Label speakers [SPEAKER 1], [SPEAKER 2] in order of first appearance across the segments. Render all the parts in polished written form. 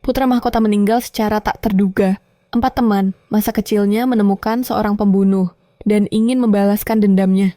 [SPEAKER 1] putra mahkota meninggal secara tak terduga. 4 teman masa kecilnya menemukan seorang pembunuh dan ingin membalaskan dendamnya.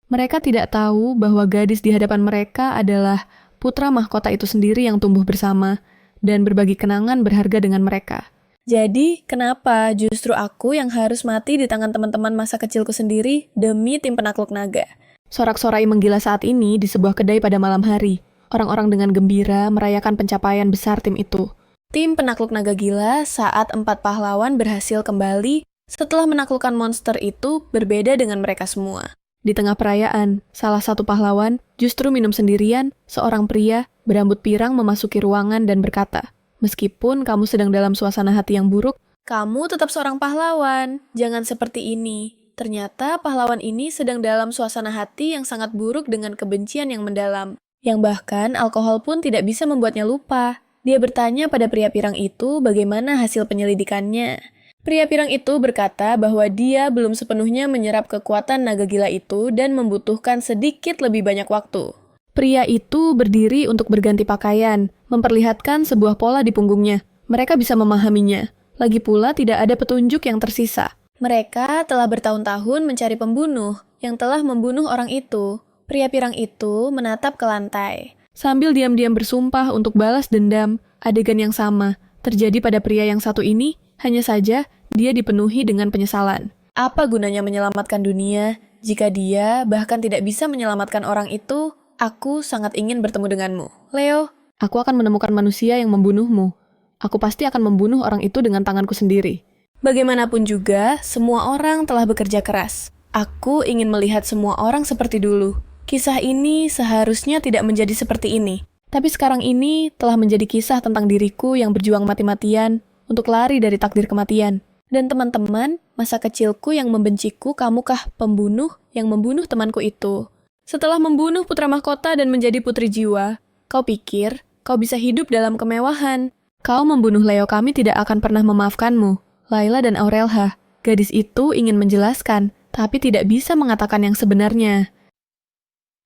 [SPEAKER 1] Mereka tidak tahu bahwa gadis di hadapan mereka adalah putra mahkota itu sendiri yang tumbuh bersama dan berbagi kenangan berharga dengan mereka.
[SPEAKER 2] Jadi, kenapa justru aku yang harus mati di tangan teman-teman masa kecilku sendiri demi tim penakluk naga?
[SPEAKER 1] Sorak-sorai menggila saat ini di sebuah kedai pada malam hari. Orang-orang dengan gembira merayakan pencapaian besar tim itu.
[SPEAKER 2] Tim penakluk naga gila saat 4 pahlawan berhasil kembali setelah menaklukkan monster itu berbeda dengan mereka semua.
[SPEAKER 1] Di tengah perayaan, salah satu pahlawan justru minum sendirian. Seorang pria berambut pirang memasuki ruangan dan berkata, "Meskipun kamu sedang dalam suasana hati yang buruk,
[SPEAKER 2] kamu tetap seorang pahlawan, jangan seperti ini." Ternyata pahlawan ini sedang dalam suasana hati yang sangat buruk dengan kebencian yang mendalam, yang bahkan alkohol pun tidak bisa membuatnya lupa. Dia bertanya pada pria pirang itu bagaimana hasil penyelidikannya. Pria pirang itu berkata bahwa dia belum sepenuhnya menyerap kekuatan naga gila itu dan membutuhkan sedikit lebih banyak waktu.
[SPEAKER 1] Pria itu berdiri untuk berganti pakaian, memperlihatkan sebuah pola di punggungnya. Mereka bisa memahaminya. Lagi pula tidak ada petunjuk yang tersisa.
[SPEAKER 2] Mereka telah bertahun-tahun mencari pembunuh yang telah membunuh orang itu. Pria pirang itu menatap ke lantai.
[SPEAKER 1] Sambil diam-diam bersumpah untuk balas dendam, adegan yang sama terjadi pada pria yang satu ini, hanya saja dia dipenuhi dengan penyesalan.
[SPEAKER 2] Apa gunanya menyelamatkan dunia jika dia bahkan tidak bisa menyelamatkan orang itu? Aku sangat ingin bertemu denganmu, Leo.
[SPEAKER 1] Aku akan menemukan manusia yang membunuhmu. Aku pasti akan membunuh orang itu dengan tanganku sendiri.
[SPEAKER 2] Bagaimanapun juga, semua orang telah bekerja keras. Aku ingin melihat semua orang seperti dulu. Kisah ini seharusnya tidak menjadi seperti ini.
[SPEAKER 1] Tapi sekarang ini telah menjadi kisah tentang diriku yang berjuang mati-matian untuk lari dari takdir kematian.
[SPEAKER 2] Dan teman-teman, masa kecilku yang membenciku, kamukah pembunuh yang membunuh temanku itu? Setelah membunuh putra mahkota dan menjadi putri jiwa, kau pikir kau bisa hidup dalam kemewahan.
[SPEAKER 1] Kau membunuh Leo, kami tidak akan pernah memaafkanmu. Laila dan Aurelha, gadis itu ingin menjelaskan, tapi tidak bisa mengatakan yang sebenarnya.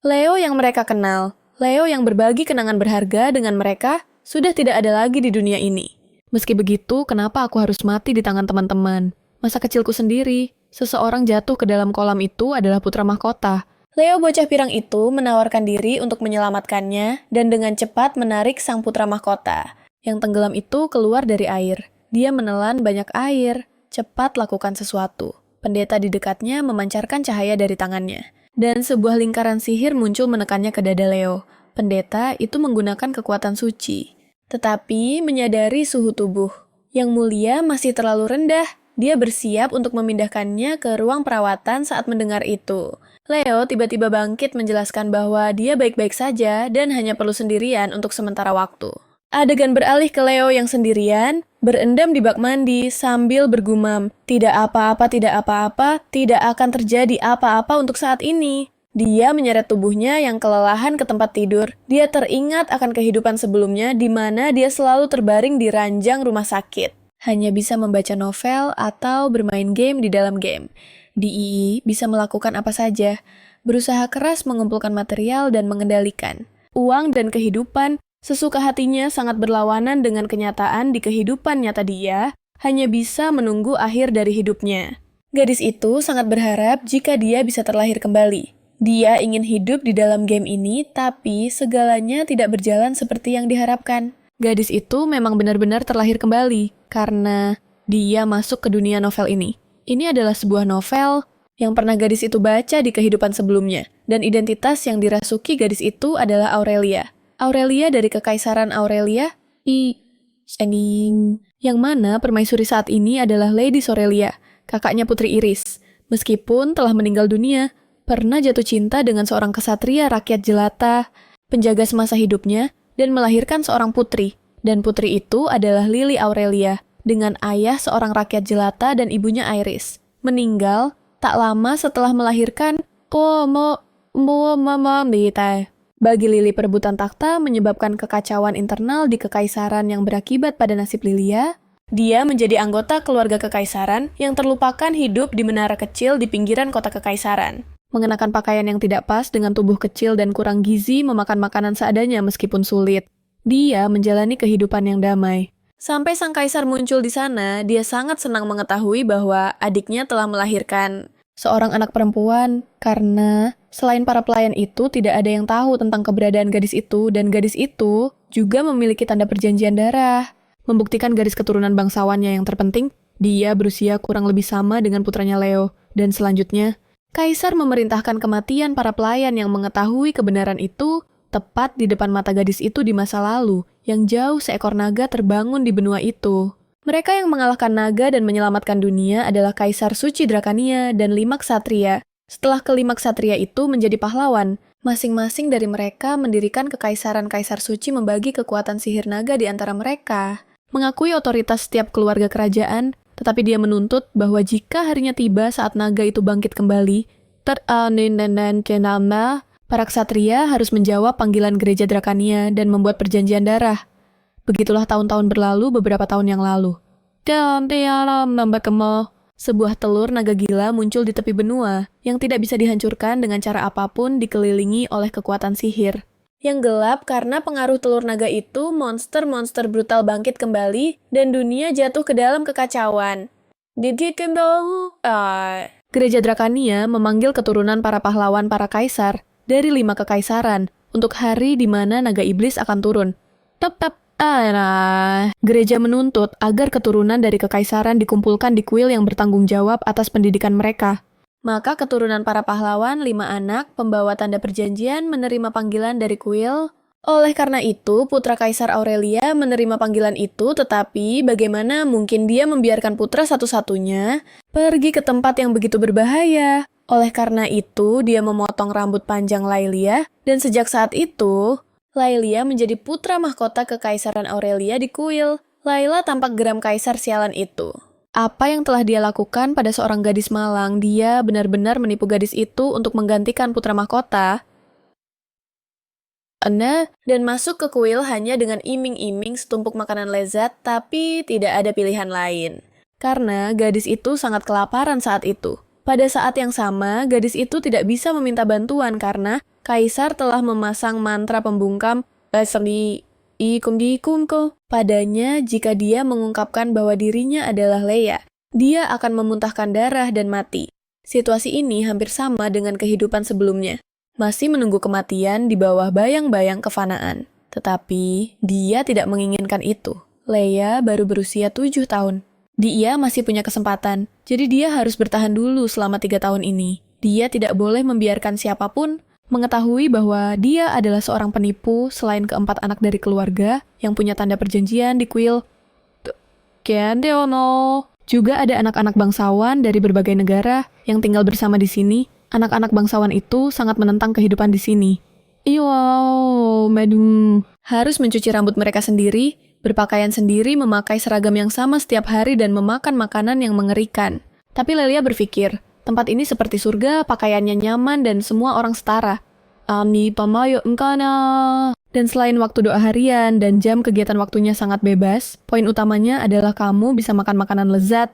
[SPEAKER 2] Leo yang mereka kenal, Leo yang berbagi kenangan berharga dengan mereka, sudah tidak ada lagi di dunia ini.
[SPEAKER 1] Meski begitu, kenapa aku harus mati di tangan teman-teman? Masa kecilku sendiri, seseorang jatuh ke dalam kolam itu adalah putra mahkota.
[SPEAKER 2] Leo bocah pirang itu menawarkan diri untuk menyelamatkannya dan dengan cepat menarik sang putra mahkota. Yang tenggelam itu keluar dari air. Dia menelan banyak air. Cepat lakukan sesuatu. Pendeta di dekatnya memancarkan cahaya dari tangannya. Dan sebuah lingkaran sihir muncul menekannya ke dada Leo. Pendeta itu menggunakan kekuatan suci. Tetapi menyadari suhu tubuh yang mulia masih terlalu rendah. Dia bersiap untuk memindahkannya ke ruang perawatan saat mendengar itu. Leo tiba-tiba bangkit menjelaskan bahwa dia baik-baik saja dan hanya perlu sendirian untuk sementara waktu. Adegan beralih ke Leo yang sendirian, berendam di bak mandi sambil bergumam, "Tidak apa-apa, tidak apa-apa, tidak akan terjadi apa-apa untuk saat ini." Dia menyeret tubuhnya yang kelelahan ke tempat tidur. Dia teringat akan kehidupan sebelumnya di mana dia selalu terbaring di ranjang rumah sakit. Hanya bisa membaca novel atau bermain game di dalam game. Di bisa melakukan apa saja, berusaha keras mengumpulkan material dan mengendalikan. Uang dan kehidupan sesuka hatinya sangat berlawanan dengan kenyataan di kehidupan nyata dia, hanya bisa menunggu akhir dari hidupnya. Gadis itu sangat berharap jika dia bisa terlahir kembali. Dia ingin hidup di dalam game ini, tapi segalanya tidak berjalan seperti yang diharapkan.
[SPEAKER 1] Gadis itu memang benar-benar terlahir kembali, karena dia masuk ke dunia novel ini. Ini adalah sebuah novel yang pernah gadis itu baca di kehidupan sebelumnya, dan identitas yang dirasuki gadis itu adalah Aurelia. Aurelia dari Kekaisaran Aurelia, yang mana permaisuri saat ini adalah Lady Sorelia, kakaknya Putri Iris. Meskipun telah meninggal dunia, pernah jatuh cinta dengan seorang kesatria rakyat jelata, penjaga semasa hidupnya, dan melahirkan seorang putri. Dan putri itu adalah Lily Aurelia, dengan ayah seorang rakyat jelata dan ibunya Iris. Meninggal tak lama setelah melahirkan Bagi Lily, perebutan takhta menyebabkan kekacauan internal di kekaisaran yang berakibat pada nasib Lilia. Dia menjadi anggota keluarga kekaisaran yang terlupakan hidup di menara kecil di pinggiran kota kekaisaran. Mengenakan pakaian yang tidak pas dengan tubuh kecil dan kurang gizi, memakan makanan seadanya meskipun sulit. Dia menjalani kehidupan yang damai.
[SPEAKER 2] Sampai sang kaisar muncul di sana, dia sangat senang mengetahui bahwa adiknya telah melahirkan
[SPEAKER 1] Seorang anak perempuan, karena selain para pelayan itu tidak ada yang tahu tentang keberadaan gadis itu, dan gadis itu juga memiliki tanda perjanjian darah. Membuktikan garis keturunan bangsawannya yang terpenting, dia berusia kurang lebih sama dengan putranya Leo. Dan selanjutnya, kaisar memerintahkan kematian para pelayan yang mengetahui kebenaran itu tepat di depan mata gadis itu di masa lalu, yang jauh seekor naga terbangun di benua itu. Mereka yang mengalahkan naga dan menyelamatkan dunia adalah Kaisar Suci Drakania dan 5 ksatria. Setelah kelima ksatria itu menjadi pahlawan, masing-masing dari mereka mendirikan kekaisaran Kaisar Suci membagi kekuatan sihir naga di antara mereka. Mengakui otoritas setiap keluarga kerajaan, tetapi dia menuntut bahwa jika harinya tiba saat naga itu bangkit kembali, para ksatria harus menjawab panggilan gereja Drakania dan membuat perjanjian darah. Begitulah tahun-tahun berlalu beberapa tahun yang lalu. Sebuah telur naga gila muncul di tepi benua yang tidak bisa dihancurkan dengan cara apapun dikelilingi oleh kekuatan sihir.
[SPEAKER 2] Yang gelap karena pengaruh telur naga itu, monster-monster brutal bangkit kembali dan dunia jatuh ke dalam kekacauan.
[SPEAKER 1] Gereja Drakania memanggil keturunan para pahlawan para kaisar dari 5 kekaisaran untuk hari di mana naga iblis akan turun. Gereja menuntut agar keturunan dari kekaisaran dikumpulkan di kuil yang bertanggung jawab atas pendidikan mereka.
[SPEAKER 2] Maka keturunan para pahlawan, 5 anak, pembawa tanda perjanjian, menerima panggilan dari kuil. Oleh karena itu, putra Kaisar Aurelia menerima panggilan itu, tetapi bagaimana mungkin dia membiarkan putra satu-satunya pergi ke tempat yang begitu berbahaya? Oleh karena itu, dia memotong rambut panjang Lailia, dan sejak saat itu, Lailia menjadi putra mahkota kekaisaran Aurelia di kuil. Laila tampak geram kaisar sialan itu.
[SPEAKER 1] Apa yang telah dia lakukan pada seorang gadis malang, dia benar-benar menipu gadis itu untuk menggantikan putra mahkota.
[SPEAKER 2] Dan masuk ke kuil hanya dengan iming-iming setumpuk makanan lezat, tapi tidak ada pilihan lain.
[SPEAKER 1] Karena gadis itu sangat kelaparan saat itu. Pada saat yang sama, gadis itu tidak bisa meminta bantuan karena kaisar telah memasang mantra pembungkam padanya jika dia mengungkapkan bahwa dirinya adalah Leia. Dia akan memuntahkan darah dan mati. Situasi ini hampir sama dengan kehidupan sebelumnya. Masih menunggu kematian di bawah bayang-bayang kefanaan. Tetapi dia tidak menginginkan itu. Leia baru berusia 7 tahun. Dia masih punya kesempatan, jadi dia harus bertahan dulu selama 3 tahun ini. Dia tidak boleh membiarkan siapapun mengetahui bahwa dia adalah seorang penipu selain keempat anak dari keluarga yang punya tanda perjanjian di kuil. Juga ada anak-anak bangsawan dari berbagai negara yang tinggal bersama di sini. Anak-anak bangsawan itu sangat menentang kehidupan di sini. Harus mencuci rambut mereka sendiri, berpakaian sendiri, memakai seragam yang sama setiap hari dan memakan makanan yang mengerikan. Tapi Lelia berpikir, tempat ini seperti surga, pakaiannya nyaman dan semua orang setara. Dan selain waktu doa harian dan jam kegiatan waktunya sangat bebas, poin utamanya adalah kamu bisa makan makanan lezat.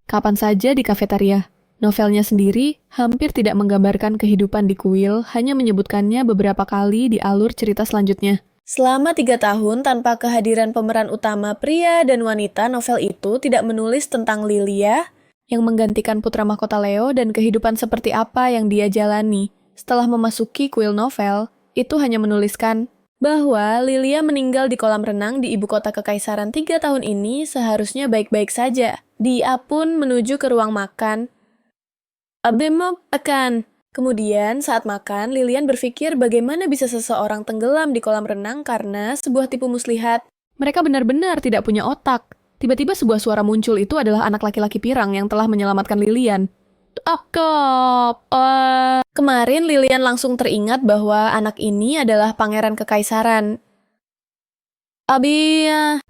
[SPEAKER 1] Kapan saja di kafetaria. Novelnya sendiri hampir tidak menggambarkan kehidupan di kuil, hanya menyebutkannya beberapa kali di alur cerita selanjutnya.
[SPEAKER 2] Selama 3 tahun tanpa kehadiran pemeran utama pria dan wanita, novel itu tidak menulis tentang Lilia
[SPEAKER 1] yang menggantikan putra mahkota Leo dan kehidupan seperti apa yang dia jalani. Setelah memasuki kuil novel, itu hanya menuliskan bahwa Lilia meninggal di kolam renang di ibu kota kekaisaran 3 tahun ini seharusnya baik-baik saja. Dia pun menuju ke ruang makan. Kemudian saat makan, Lilian berpikir bagaimana bisa seseorang tenggelam di kolam renang karena sebuah tipu muslihat. Mereka benar-benar tidak punya otak. Tiba-tiba sebuah suara muncul, itu adalah anak laki-laki pirang yang telah menyelamatkan Lilian.
[SPEAKER 2] Kemarin Lilian langsung teringat bahwa anak ini adalah pangeran kekaisaran.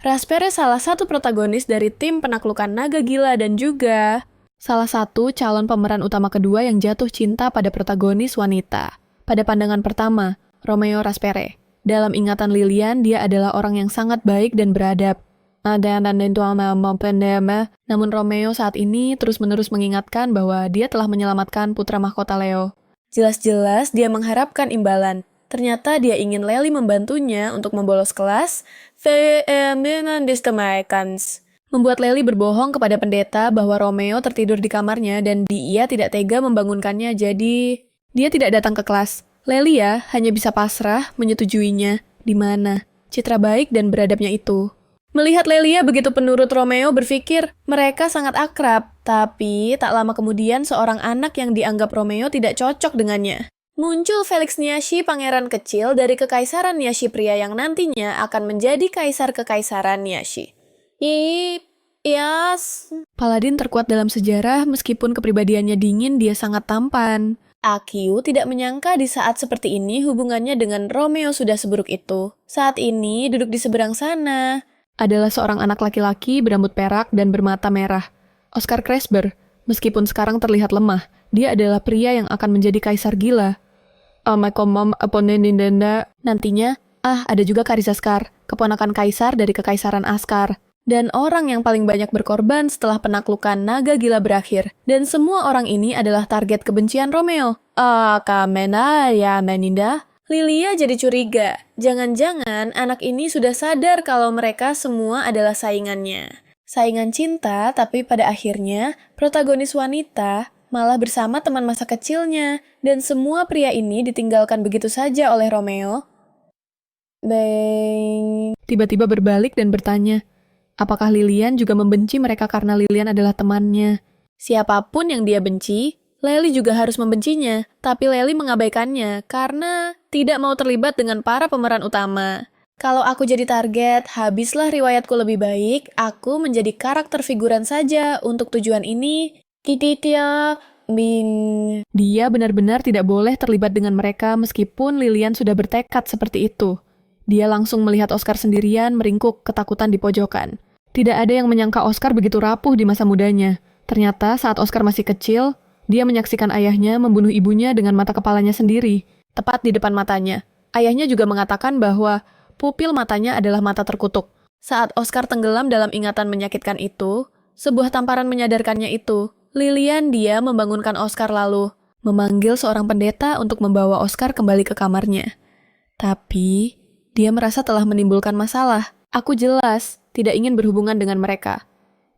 [SPEAKER 2] Raspere salah satu protagonis dari tim penaklukan naga gila dan juga salah satu calon pemeran utama kedua yang jatuh cinta pada protagonis wanita. Pada pandangan pertama, Romeo Raspere. Dalam ingatan Lilian, dia adalah orang yang sangat baik dan beradab. Namun Romeo saat ini terus-menerus mengingatkan bahwa dia telah menyelamatkan putra mahkota Leo. Jelas-jelas dia mengharapkan imbalan. Ternyata dia ingin Lely membantunya untuk membolos kelas. Membuat Lely berbohong kepada pendeta bahwa Romeo tertidur di kamarnya dan dia tidak tega membangunkannya, jadi dia tidak datang ke kelas. Lelia hanya bisa pasrah menyetujuinya. Di mana citra baik dan beradabnya itu. Melihat Lelia begitu penurut, Romeo berpikir mereka sangat akrab. Tapi tak lama kemudian seorang anak yang dianggap Romeo tidak cocok dengannya. Muncul Felix Nyashi, pangeran kecil dari kekaisaran Nyashi pria yang nantinya akan menjadi kaisar kekaisaran Nyashi. Yes.
[SPEAKER 1] Paladin terkuat dalam sejarah, meskipun kepribadiannya dingin, dia sangat tampan.
[SPEAKER 2] Akio tidak menyangka di saat seperti ini hubungannya dengan Romeo sudah seburuk itu. Saat ini duduk di seberang sana.
[SPEAKER 1] Adalah seorang anak laki-laki berambut perak dan bermata merah. Oscar Cresber, meskipun sekarang terlihat lemah, dia adalah pria yang akan menjadi kaisar gila. Nantinya, ada juga Karizaskar, keponakan kaisar dari kekaisaran Askar. Dan orang yang paling banyak berkorban setelah penaklukan naga gila berakhir. Dan semua orang ini adalah target kebencian Romeo. Kamena ya Meninda. Lilia jadi curiga. Jangan-jangan anak ini sudah sadar kalau mereka semua adalah saingannya. Saingan cinta, tapi pada akhirnya protagonis wanita malah bersama teman masa kecilnya. Dan semua pria ini ditinggalkan begitu saja oleh Romeo. Tiba-tiba berbalik dan bertanya, apakah Lilian juga membenci mereka karena Lilian adalah temannya?
[SPEAKER 2] Siapapun yang dia benci, Lely juga harus membencinya. Tapi Lely mengabaikannya karena tidak mau terlibat dengan para pemeran utama. Kalau aku jadi target, habislah riwayatku lebih baik. Aku menjadi karakter figuran saja untuk tujuan ini.
[SPEAKER 1] Dia benar-benar tidak boleh terlibat dengan mereka meskipun Lilian sudah bertekad seperti itu. Dia langsung melihat Oscar sendirian meringkuk ketakutan di pojokan. Tidak ada yang menyangka Oscar begitu rapuh di masa mudanya. Ternyata saat Oscar masih kecil, dia menyaksikan ayahnya membunuh ibunya dengan mata kepalanya sendiri, tepat di depan matanya. Ayahnya juga mengatakan bahwa pupil matanya adalah mata terkutuk. Saat Oscar tenggelam dalam ingatan menyakitkan itu, sebuah tamparan menyadarkannya itu. Lilian dia membangunkan Oscar lalu memanggil seorang pendeta untuk membawa Oscar kembali ke kamarnya. Tapi dia merasa telah menimbulkan masalah. Aku jelas tidak ingin berhubungan dengan mereka.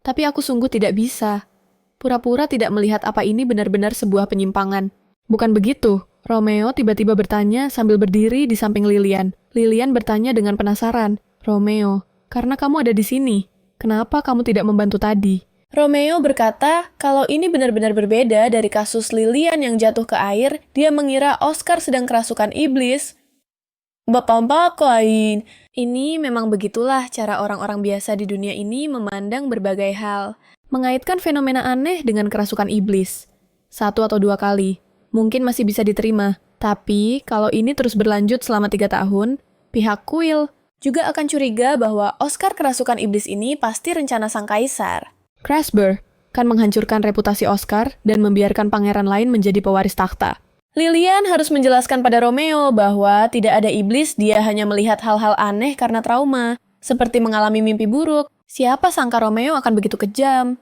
[SPEAKER 1] Tapi aku sungguh tidak bisa. Pura-pura tidak melihat apa ini benar-benar sebuah penyimpangan. Bukan begitu. Romeo tiba-tiba bertanya sambil berdiri di samping Lilian. Lilian bertanya dengan penasaran. Romeo, karena kamu ada di sini, kenapa kamu tidak membantu tadi?
[SPEAKER 2] Romeo berkata kalau ini benar-benar berbeda dari kasus Lilian yang jatuh ke air. Dia mengira Oscar sedang kerasukan iblis. Bapak lain. Ini memang begitulah cara orang-orang biasa di dunia ini memandang berbagai hal. Mengaitkan fenomena aneh dengan kerasukan iblis. 1 atau 2 kali. Mungkin masih bisa diterima. Tapi kalau ini terus berlanjut selama 3 tahun, pihak kuil juga akan curiga bahwa Oscar kerasukan iblis ini pasti rencana sang kaisar.
[SPEAKER 1] Cresber kan menghancurkan reputasi Oscar dan membiarkan pangeran lain menjadi pewaris takhta.
[SPEAKER 2] Lilian harus menjelaskan pada Romeo bahwa tidak ada iblis, dia hanya melihat hal-hal aneh karena trauma, seperti mengalami mimpi buruk. Siapa sangka Romeo akan begitu kejam?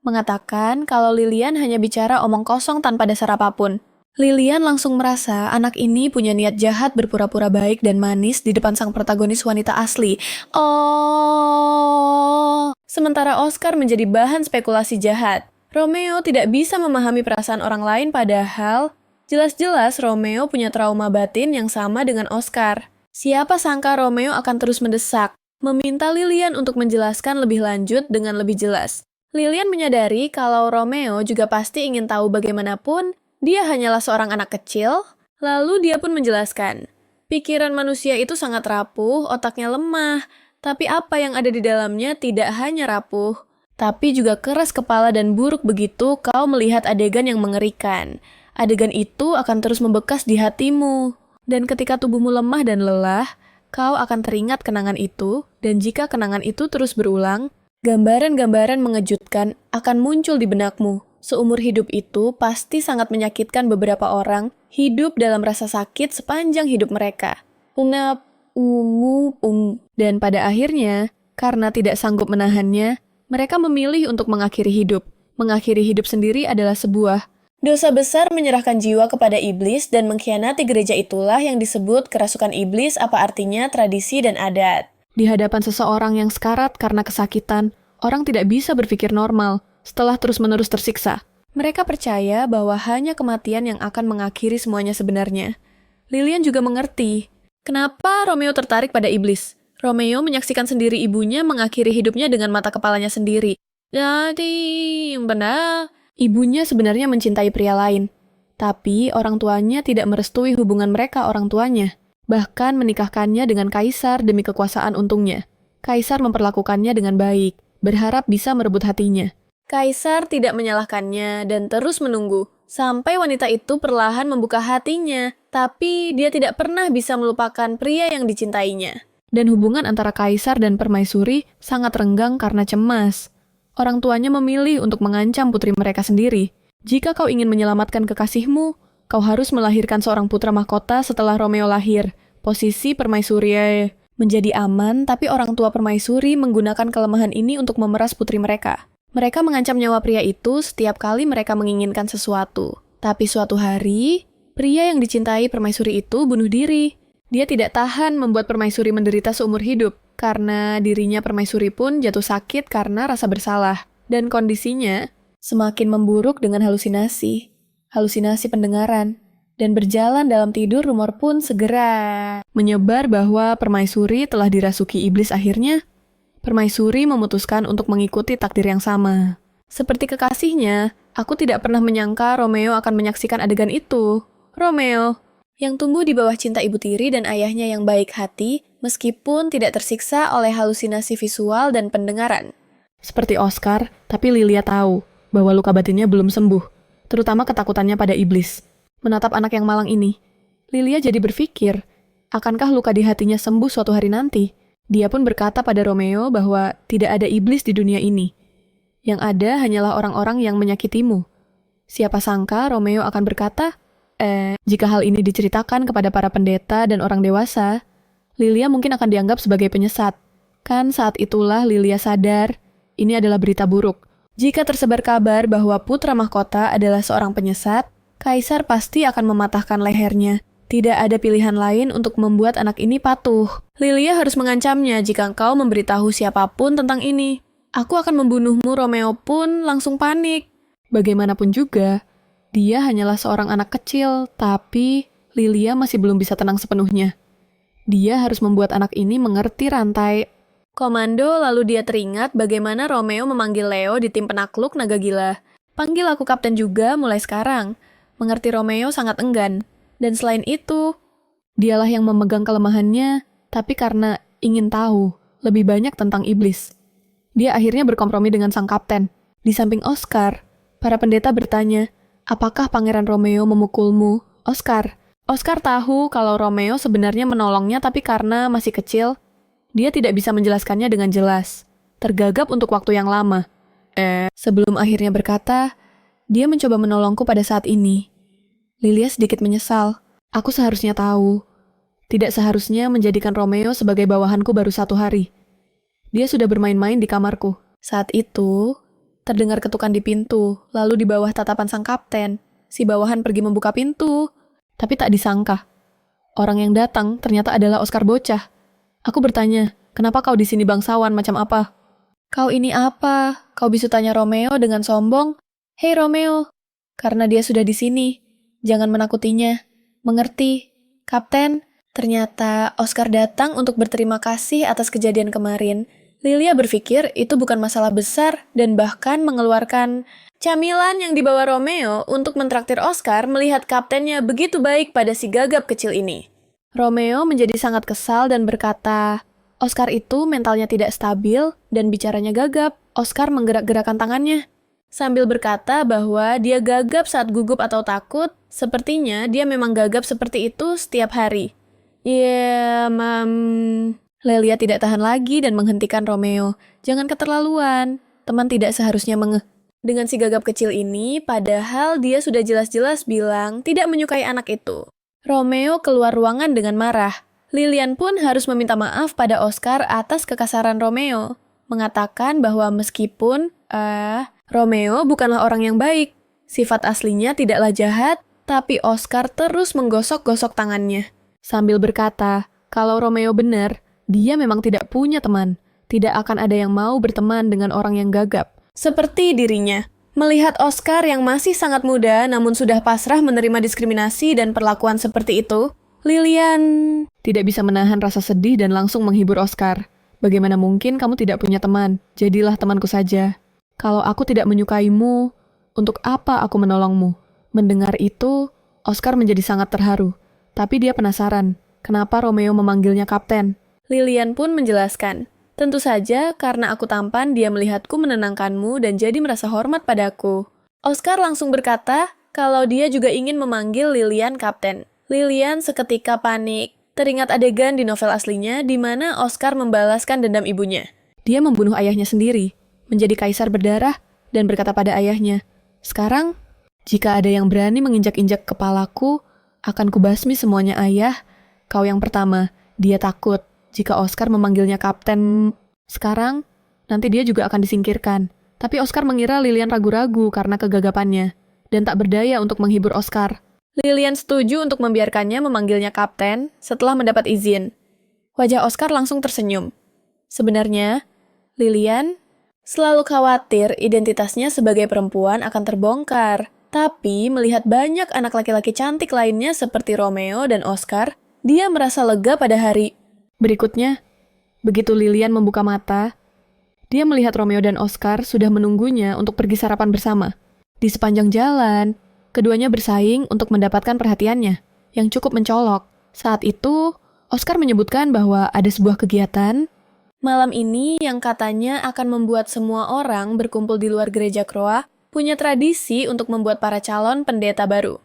[SPEAKER 2] Mengatakan kalau Lilian hanya bicara omong kosong tanpa dasar apapun. Lilian langsung merasa anak ini punya niat jahat berpura-pura baik dan manis di depan sang protagonis wanita asli. Sementara Oscar menjadi bahan spekulasi jahat. Romeo tidak bisa memahami perasaan orang lain padahal jelas-jelas Romeo punya trauma batin yang sama dengan Oscar. Siapa sangka Romeo akan terus mendesak, meminta Lilian untuk menjelaskan lebih lanjut dengan lebih jelas. Lilian menyadari kalau Romeo juga pasti ingin tahu bagaimanapun, dia hanyalah seorang anak kecil, lalu dia pun menjelaskan. Pikiran manusia itu sangat rapuh, otaknya lemah, tapi apa yang ada di dalamnya tidak hanya rapuh, tapi juga keras kepala dan buruk begitu kau melihat adegan yang mengerikan. Adegan itu akan terus membekas di hatimu. Dan ketika tubuhmu lemah dan lelah, kau akan teringat kenangan itu, dan jika kenangan itu terus berulang, gambaran-gambaran mengejutkan akan muncul di benakmu. Seumur hidup itu pasti sangat menyakitkan beberapa orang hidup dalam rasa sakit sepanjang hidup mereka. Dan pada akhirnya, karena tidak sanggup menahannya, mereka memilih untuk mengakhiri hidup. Mengakhiri hidup sendiri adalah sebuah Dosa besar menyerahkan jiwa kepada iblis dan mengkhianati gereja itulah yang disebut kerasukan iblis, apa artinya tradisi dan adat.
[SPEAKER 1] Di hadapan seseorang yang sekarat karena kesakitan, orang tidak bisa berpikir normal setelah terus-menerus tersiksa.
[SPEAKER 2] Mereka percaya bahwa hanya kematian yang akan mengakhiri semuanya sebenarnya. Lilian juga mengerti kenapa Romeo tertarik pada iblis. Romeo menyaksikan sendiri ibunya mengakhiri hidupnya dengan mata kepalanya sendiri. Jadi, benar.
[SPEAKER 1] Ibunya sebenarnya mencintai pria lain, tapi orang tuanya tidak merestui hubungan mereka orang tuanya, bahkan menikahkannya dengan kaisar demi kekuasaan untungnya. Kaisar memperlakukannya dengan baik, berharap bisa merebut hatinya.
[SPEAKER 2] Kaisar tidak menyalahkannya dan terus menunggu, sampai wanita itu perlahan membuka hatinya, tapi dia tidak pernah bisa melupakan pria yang dicintainya.
[SPEAKER 1] Dan hubungan antara kaisar dan permaisuri sangat renggang karena cemas. Orang tuanya memilih untuk mengancam putri mereka sendiri. Jika kau ingin menyelamatkan kekasihmu, kau harus melahirkan seorang putra mahkota setelah Romeo lahir. Posisi permaisuri menjadi aman, tapi orang tua permaisuri menggunakan kelemahan ini untuk memeras putri mereka. Mereka mengancam nyawa pria itu setiap kali mereka menginginkan sesuatu. Tapi suatu hari, pria yang dicintai permaisuri itu bunuh diri. Dia tidak tahan membuat permaisuri menderita seumur hidup, karena dirinya permaisuri pun jatuh sakit karena rasa bersalah. Dan kondisinya semakin memburuk dengan halusinasi pendengaran. Dan berjalan dalam tidur, rumor pun segera menyebar bahwa permaisuri telah dirasuki iblis. Akhirnya, permaisuri memutuskan untuk mengikuti takdir yang sama. Seperti kekasihnya, aku tidak pernah menyangka Romeo akan menyaksikan adegan itu. Romeo, yang tumbuh di bawah cinta ibu tiri dan ayahnya yang baik hati, meskipun tidak tersiksa oleh halusinasi visual dan pendengaran. Seperti Oscar, tapi Lilia tahu bahwa luka batinnya belum sembuh, terutama ketakutannya pada iblis. Menatap anak yang malang ini, Lilia jadi berpikir, akankah luka di hatinya sembuh suatu hari nanti? Dia pun berkata pada Romeo bahwa tidak ada iblis di dunia ini. Yang ada hanyalah orang-orang yang menyakitimu. Siapa sangka Romeo akan berkata, jika hal ini diceritakan kepada para pendeta dan orang dewasa, Lilia mungkin akan dianggap sebagai penyesat. Kan saat itulah Lilia sadar, ini adalah berita buruk. Jika tersebar kabar bahwa putra mahkota adalah seorang penyesat, kaisar pasti akan mematahkan lehernya. Tidak ada pilihan lain untuk membuat anak ini patuh. Lilia harus mengancamnya jika engkau memberitahu siapapun tentang ini. Aku akan membunuhmu. Romeo pun langsung panik. Bagaimanapun juga, dia hanyalah seorang anak kecil, tapi Lilia masih belum bisa tenang sepenuhnya. Dia harus membuat anak ini mengerti rantai
[SPEAKER 2] komando, lalu dia teringat bagaimana Romeo memanggil Leo di tim penakluk naga gila. Panggil aku kapten juga mulai sekarang. Mengerti Romeo sangat enggan. Dan selain itu, dialah yang memegang kelemahannya, tapi karena ingin tahu lebih banyak tentang iblis. Dia akhirnya berkompromi dengan sang kapten. Di samping Oscar, para pendeta bertanya, apakah Pangeran Romeo memukulmu, Oscar? Oscar tahu kalau Romeo sebenarnya menolongnya, tapi karena masih kecil, dia tidak bisa menjelaskannya dengan jelas. Tergagap untuk waktu yang lama. Sebelum akhirnya berkata, dia mencoba menolongku pada saat ini. Lilia sedikit menyesal. Aku seharusnya tahu. Tidak seharusnya menjadikan Romeo sebagai bawahanku baru 1 hari. Dia sudah bermain-main di kamarku. Saat itu, terdengar ketukan di pintu, lalu di bawah tatapan sang kapten, si bawahan pergi membuka pintu. Tapi tak disangka, orang yang datang ternyata adalah Oscar bocah. Aku bertanya, kenapa kau di sini bangsawan macam apa? Kau ini apa? Kau bisu tanya Romeo dengan sombong. Hei Romeo, karena dia sudah di sini. Jangan menakutinya. Mengerti, Kapten? Ternyata Oscar datang untuk berterima kasih atas kejadian kemarin. Lilia berpikir itu bukan masalah besar dan bahkan mengeluarkan camilan yang dibawa Romeo untuk mentraktir Oscar melihat kaptennya begitu baik pada si gagap kecil ini. Romeo menjadi sangat kesal dan berkata, Oscar itu mentalnya tidak stabil dan bicaranya gagap. Oscar menggerak-gerakkan tangannya. Sambil berkata bahwa dia gagap saat gugup atau takut, sepertinya dia memang gagap seperti itu setiap hari. Lelia tidak tahan lagi dan menghentikan Romeo. Jangan keterlaluan, teman tidak seharusnya dengan si gagap kecil ini, padahal dia sudah jelas-jelas bilang tidak menyukai anak itu. Romeo keluar ruangan dengan marah. Lilian pun harus meminta maaf pada Oscar atas kekasaran Romeo, mengatakan bahwa meskipun Romeo bukanlah orang yang baik. Sifat aslinya tidaklah jahat, tapi Oscar terus menggosok-gosok tangannya.
[SPEAKER 1] Sambil berkata, kalau Romeo benar, dia memang tidak punya teman. Tidak akan ada yang mau berteman dengan orang yang gagap.
[SPEAKER 2] Seperti dirinya. Melihat Oscar yang masih sangat muda namun sudah pasrah menerima diskriminasi dan perlakuan seperti itu, Lilian
[SPEAKER 1] tidak bisa menahan rasa sedih dan langsung menghibur Oscar. Bagaimana mungkin kamu tidak punya teman? Jadilah temanku saja. Kalau aku tidak menyukaimu, untuk apa aku menolongmu? Mendengar itu, Oscar menjadi sangat terharu. Tapi dia penasaran, kenapa Romeo memanggilnya kapten?
[SPEAKER 2] Lilian pun menjelaskan, tentu saja karena aku tampan dia melihatku menenangkanmu dan jadi merasa hormat padaku. Oscar langsung berkata kalau dia juga ingin memanggil Lilian kapten. Lilian seketika panik. Teringat adegan di novel aslinya di mana Oscar membalaskan dendam ibunya.
[SPEAKER 1] Dia membunuh ayahnya sendiri, menjadi kaisar berdarah, dan berkata pada ayahnya, sekarang, jika ada yang berani menginjak-injak kepalaku, akan kubasmi semuanya ayah. Kau yang pertama, dia takut jika Oscar memanggilnya kapten. Sekarang, nanti dia juga akan disingkirkan. Tapi Oscar mengira Lilian ragu-ragu karena kegagapannya, dan tak berdaya untuk menghibur Oscar.
[SPEAKER 2] Lilian setuju untuk membiarkannya memanggilnya kapten setelah mendapat izin. Wajah Oscar langsung tersenyum. Sebenarnya, Lilian selalu khawatir identitasnya sebagai perempuan akan terbongkar. Tapi melihat banyak anak laki-laki cantik lainnya seperti Romeo dan Oscar, dia merasa lega pada hari
[SPEAKER 1] berikutnya. Begitu Lilian membuka mata, dia melihat Romeo dan Oscar sudah menunggunya untuk pergi sarapan bersama. Di sepanjang jalan, keduanya bersaing untuk mendapatkan perhatiannya, yang cukup mencolok. Saat itu, Oscar menyebutkan bahwa ada sebuah kegiatan
[SPEAKER 2] malam ini yang katanya akan membuat semua orang berkumpul di luar gereja Kroa punya tradisi untuk membuat para calon pendeta baru.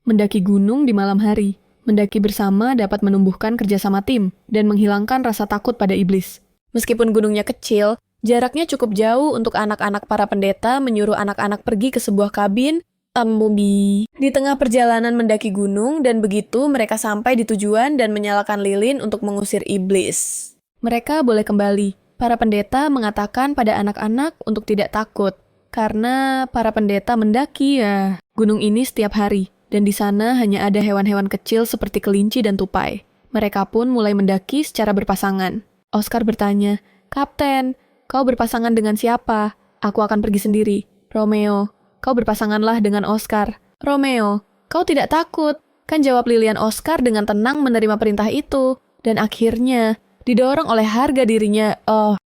[SPEAKER 1] Mendaki gunung di malam hari. Mendaki bersama dapat menumbuhkan kerjasama tim dan menghilangkan rasa takut pada iblis.
[SPEAKER 2] Meskipun gunungnya kecil, jaraknya cukup jauh untuk anak-anak para pendeta menyuruh anak-anak pergi ke sebuah kabin di tengah perjalanan mendaki gunung, dan begitu mereka sampai di tujuan dan menyalakan lilin untuk mengusir iblis.
[SPEAKER 1] Mereka boleh kembali. Para pendeta mengatakan pada anak-anak untuk tidak takut, karena para pendeta mendaki gunung ini setiap hari, dan di sana hanya ada hewan-hewan kecil seperti kelinci dan tupai. Mereka pun mulai mendaki secara berpasangan. Oscar bertanya, "Kapten, kau berpasangan dengan siapa?" "Aku akan pergi sendiri." "Romeo, kau berpasanganlah dengan Oscar." "Romeo, kau tidak takut?" Kan jawab Lilian. Oscar dengan tenang menerima perintah itu, dan akhirnya didorong oleh harga dirinya.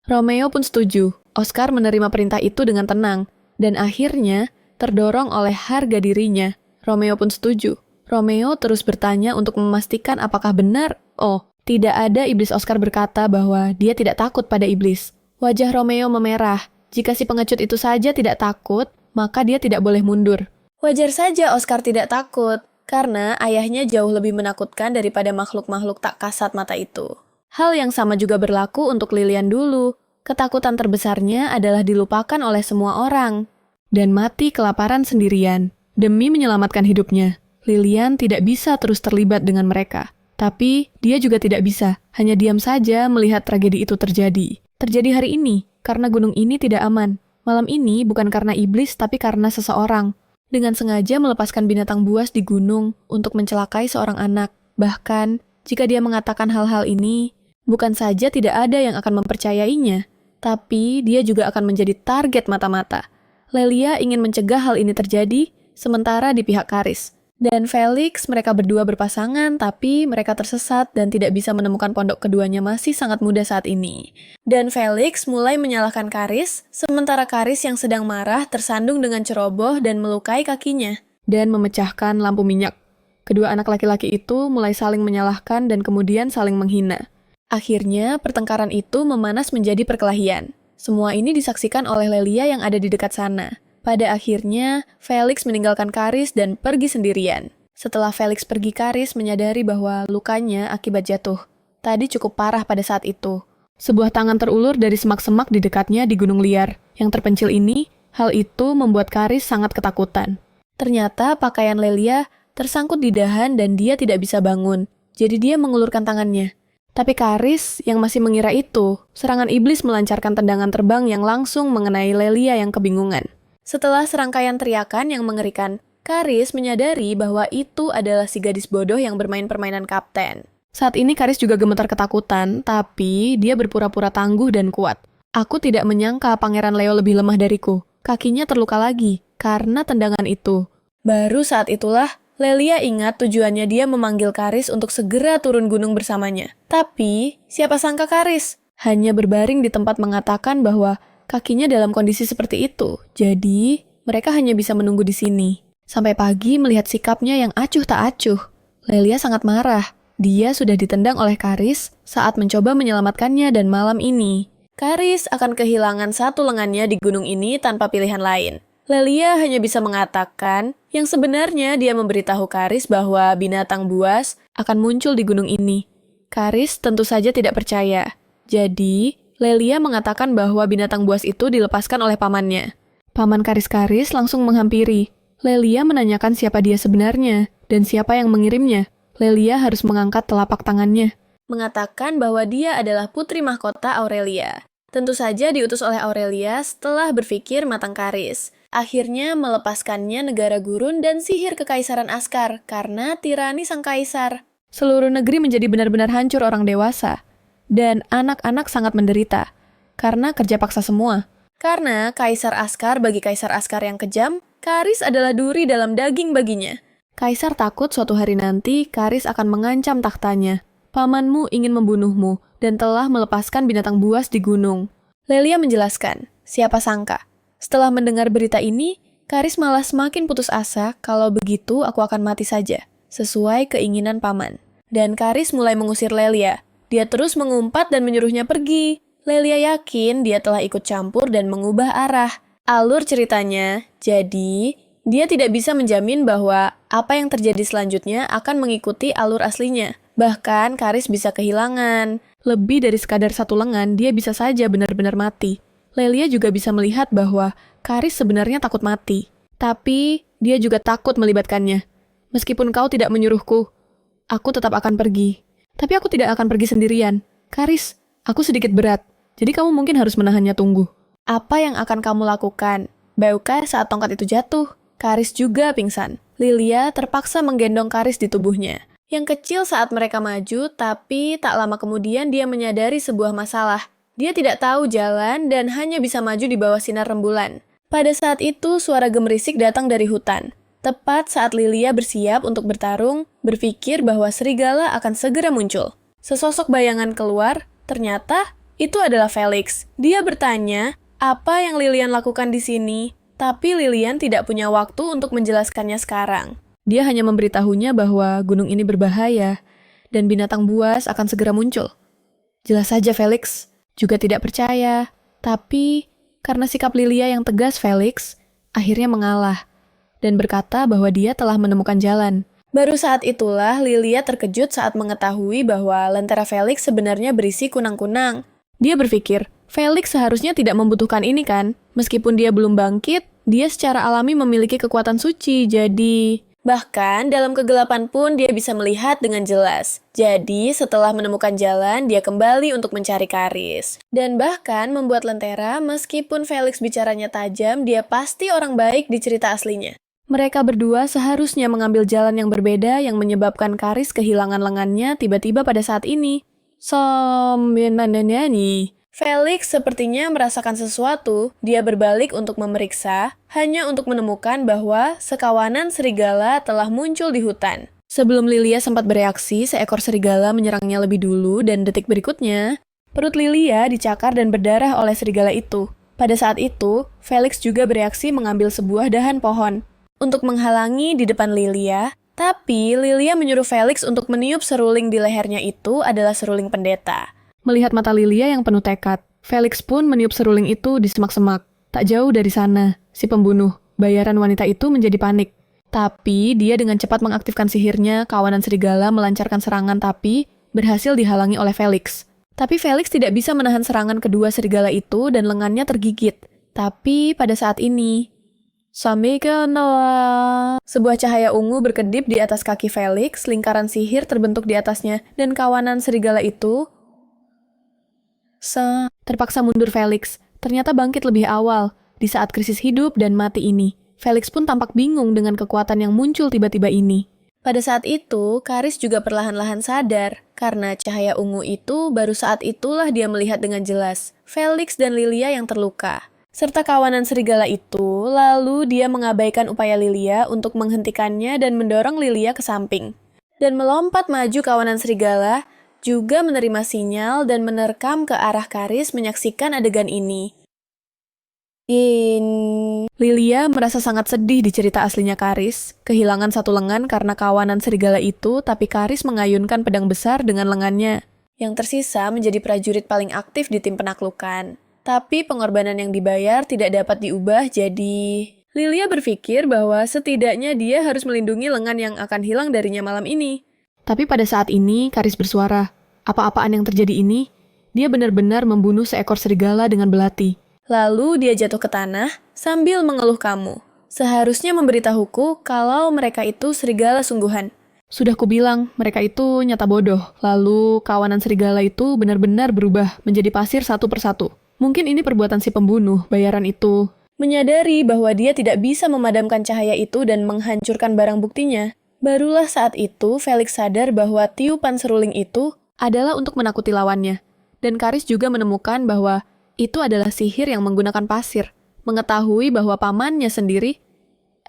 [SPEAKER 1] Romeo pun setuju. Oscar menerima perintah itu dengan tenang, dan akhirnya terdorong oleh harga dirinya. Romeo pun setuju. Romeo terus bertanya untuk memastikan apakah benar. Tidak ada. Iblis Oscar berkata bahwa dia tidak takut pada iblis. Wajah Romeo memerah. Jika si pengecut itu saja tidak takut, maka dia tidak boleh mundur.
[SPEAKER 2] Wajar saja Oscar tidak takut, karena ayahnya jauh lebih menakutkan daripada makhluk-makhluk tak kasat mata itu. Hal yang sama juga berlaku untuk Lilian dulu. Ketakutan terbesarnya adalah dilupakan oleh semua orang
[SPEAKER 1] dan mati kelaparan sendirian. Demi menyelamatkan hidupnya, Lilian tidak bisa terus terlibat dengan mereka. Tapi dia juga tidak bisa hanya diam saja melihat tragedi itu terjadi. Terjadi hari ini karena gunung ini tidak aman. Malam ini bukan karena iblis tapi karena seseorang dengan sengaja melepaskan binatang buas di gunung untuk mencelakai seorang anak. Bahkan jika dia mengatakan hal-hal ini, bukan saja tidak ada yang akan mempercayainya, tapi dia juga akan menjadi target mata-mata. Lelia ingin mencegah hal ini terjadi, sementara di pihak Karis dan Felix mereka berdua berpasangan, tapi mereka tersesat dan tidak bisa menemukan pondok keduanya masih sangat muda saat ini. Dan Felix mulai menyalahkan Karis, sementara Karis yang sedang marah tersandung dengan ceroboh dan melukai kakinya dan memecahkan lampu minyak. Kedua anak laki-laki itu mulai saling menyalahkan dan kemudian saling menghina. Akhirnya pertengkaran itu memanas menjadi perkelahian. Semua ini disaksikan oleh Lelia yang ada di dekat sana. Pada akhirnya, Felix meninggalkan Karis dan pergi sendirian. Setelah Felix pergi, Karis menyadari bahwa lukanya akibat jatuh tadi cukup parah pada saat itu. Sebuah tangan terulur dari semak-semak di dekatnya di gunung liar yang terpencil ini. Hal itu membuat Karis sangat ketakutan. Ternyata pakaian Lelia tersangkut di dahan dan dia tidak bisa bangun. Jadi dia mengulurkan tangannya. Tapi Karis yang masih mengira itu, serangan iblis melancarkan tendangan terbang yang langsung mengenai Lelia yang kebingungan.
[SPEAKER 2] Setelah serangkaian teriakan yang mengerikan, Karis menyadari bahwa itu adalah si gadis bodoh yang bermain permainan kapten.
[SPEAKER 1] Saat ini Karis juga gemetar ketakutan, tapi dia berpura-pura tangguh dan kuat. Aku tidak menyangka Pangeran Leo lebih lemah dariku. Kakinya terluka lagi karena tendangan itu.
[SPEAKER 2] Baru saat itulah, Lelia ingat tujuannya dia memanggil Karis untuk segera turun gunung bersamanya. Tapi, siapa sangka Karis
[SPEAKER 1] hanya berbaring di tempat mengatakan bahwa kakinya dalam kondisi seperti itu. Jadi, mereka hanya bisa menunggu di sini. Sampai pagi melihat sikapnya yang acuh tak acuh. Lelia sangat marah. Dia sudah ditendang oleh Karis saat mencoba menyelamatkannya dan malam ini.
[SPEAKER 2] Karis akan kehilangan satu lengannya di gunung ini tanpa pilihan lain. Lelia hanya bisa mengatakan yang sebenarnya dia memberitahu Karis bahwa binatang buas
[SPEAKER 1] akan muncul di gunung ini. Karis tentu saja tidak percaya. Jadi, Lelia mengatakan bahwa binatang buas itu dilepaskan oleh pamannya. Paman Karis langsung menghampiri. Lelia menanyakan siapa dia sebenarnya dan siapa yang mengirimnya. Lelia harus mengangkat telapak tangannya,
[SPEAKER 2] mengatakan bahwa dia adalah putri mahkota Aurelia. Tentu saja diutus oleh Aurelia setelah berpikir matang Karis. Akhirnya melepaskannya negara gurun dan sihir kekaisaran Askar karena tirani sang kaisar.
[SPEAKER 1] Seluruh negeri menjadi benar-benar hancur orang dewasa. Dan anak-anak sangat menderita karena kerja paksa semua.
[SPEAKER 2] Karena Kaisar Askar bagi Kaisar Askar yang kejam, Karis adalah duri dalam daging baginya.
[SPEAKER 1] Kaisar takut suatu hari nanti Karis akan mengancam tahtanya. Pamanmu ingin membunuhmu dan telah melepaskan binatang buas di gunung.
[SPEAKER 2] Lelia menjelaskan, siapa sangka. Setelah mendengar berita ini, Karis malah semakin putus asa kalau begitu aku akan mati saja, sesuai keinginan paman. Dan Karis mulai mengusir Lelia. Dia terus mengumpat dan menyuruhnya pergi. Lelia yakin dia telah ikut campur dan mengubah arah. Alur ceritanya, jadi dia tidak bisa menjamin bahwa apa yang terjadi selanjutnya akan mengikuti alur aslinya. Bahkan Karis bisa kehilangan.
[SPEAKER 1] Lebih dari sekadar satu lengan, dia bisa saja benar-benar mati. Lelia juga bisa melihat bahwa Karis sebenarnya takut mati. Tapi dia juga takut melibatkannya. Meskipun kau tidak menyuruhku, aku tetap akan pergi. Tapi aku tidak akan pergi sendirian. Karis, aku sedikit berat. Jadi kamu mungkin harus menahannya tunggu.
[SPEAKER 2] Apa yang akan kamu lakukan? Baukah saat tongkat itu jatuh? Karis juga pingsan. Lilia terpaksa menggendong Karis di tubuhnya. Yang kecil saat mereka maju, tapi tak lama kemudian dia menyadari sebuah masalah. Dia tidak tahu jalan dan hanya bisa maju di bawah sinar rembulan. Pada saat itu, suara gemerisik datang dari hutan. Tepat saat Lilia bersiap untuk bertarung, berpikir bahwa serigala akan segera muncul. Sesosok bayangan keluar, ternyata itu adalah Felix. Dia bertanya, apa yang Lilian lakukan di sini? Tapi Lilian tidak punya waktu untuk menjelaskannya sekarang.
[SPEAKER 1] Dia hanya memberitahunya bahwa gunung ini berbahaya dan binatang buas akan segera muncul. Jelas saja Felix juga tidak percaya. Tapi karena sikap Lilia yang tegas, Felix akhirnya mengalah dan berkata bahwa dia telah menemukan jalan.
[SPEAKER 2] Baru saat itulah Lilia terkejut saat mengetahui bahwa lentera Felix sebenarnya berisi kunang-kunang.
[SPEAKER 1] Dia berpikir, Felix seharusnya tidak membutuhkan ini kan? Meskipun dia belum bangkit, dia secara alami memiliki kekuatan suci, jadi...
[SPEAKER 2] Bahkan dalam kegelapan pun dia bisa melihat dengan jelas. Jadi setelah menemukan jalan, dia kembali untuk mencari Karis. Dan bahkan membuat lentera, meskipun Felix bicaranya tajam, dia pasti orang baik di cerita aslinya.
[SPEAKER 1] Mereka berdua seharusnya mengambil jalan yang berbeda yang menyebabkan Karis kehilangan lengannya tiba-tiba pada saat ini.
[SPEAKER 2] Felix sepertinya merasakan sesuatu. Dia berbalik untuk memeriksa, hanya untuk menemukan bahwa sekawanan serigala telah muncul di hutan.
[SPEAKER 1] Sebelum Lilia sempat bereaksi, seekor serigala menyerangnya lebih dulu dan detik berikutnya, perut Lilia dicakar dan berdarah oleh serigala itu. Pada saat itu, Felix juga bereaksi mengambil sebuah dahan pohon untuk menghalangi di depan Lilia. Tapi, Lilia menyuruh Felix untuk meniup seruling di lehernya itu adalah seruling pendeta. Melihat mata Lilia yang penuh tekad, Felix pun meniup seruling itu di semak-semak. Tak jauh dari sana, si pembunuh, bayaran wanita itu menjadi panik. Tapi, dia dengan cepat mengaktifkan sihirnya, kawanan serigala melancarkan serangan tapi berhasil dihalangi oleh Felix. Tapi Felix tidak bisa menahan serangan kedua serigala itu dan lengannya tergigit. Tapi, pada saat ini... Sebuah cahaya ungu berkedip di atas kaki Felix, lingkaran sihir terbentuk di atasnya, dan kawanan serigala itu terpaksa mundur Felix. Ternyata bangkit lebih awal, Di saat krisis hidup dan mati ini, Felix pun tampak bingung dengan kekuatan yang muncul tiba-tiba ini.
[SPEAKER 2] Pada saat itu, Karis juga perlahan-lahan sadar, karena cahaya ungu itu baru saat itulah dia melihat dengan jelas Felix dan Lilia yang terluka, serta kawanan serigala itu. Lalu dia mengabaikan upaya Lilia untuk menghentikannya dan mendorong Lilia ke samping. Dan melompat maju kawanan serigala, juga menerima sinyal dan menerkam ke arah Karis menyaksikan adegan ini.
[SPEAKER 1] Lilia merasa sangat sedih di cerita aslinya Karis, kehilangan satu lengan karena kawanan serigala itu, tapi Karis mengayunkan pedang besar dengan lengannya.
[SPEAKER 2] Yang tersisa menjadi prajurit paling aktif di tim penaklukan. Tapi pengorbanan yang dibayar tidak dapat diubah jadi... Lilia berpikir bahwa setidaknya dia harus melindungi lengan yang akan hilang darinya malam ini.
[SPEAKER 1] Tapi pada saat ini, Karis bersuara, apa-apaan yang terjadi ini, dia benar-benar membunuh seekor serigala dengan belati.
[SPEAKER 2] Lalu dia jatuh ke tanah sambil mengeluh kamu. Seharusnya memberitahuku kalau mereka itu serigala sungguhan.
[SPEAKER 1] Sudah kubilang, mereka itu nyata bodoh. Lalu kawanan serigala itu benar-benar berubah menjadi pasir satu persatu. Mungkin ini perbuatan si pembunuh, bayaran itu.
[SPEAKER 2] Menyadari bahwa dia tidak bisa memadamkan cahaya itu dan menghancurkan barang buktinya, barulah saat itu Felix sadar bahwa tiupan seruling itu
[SPEAKER 1] adalah untuk menakuti lawannya. Dan Karis juga menemukan bahwa itu adalah sihir yang menggunakan pasir. Mengetahui bahwa pamannya sendiri,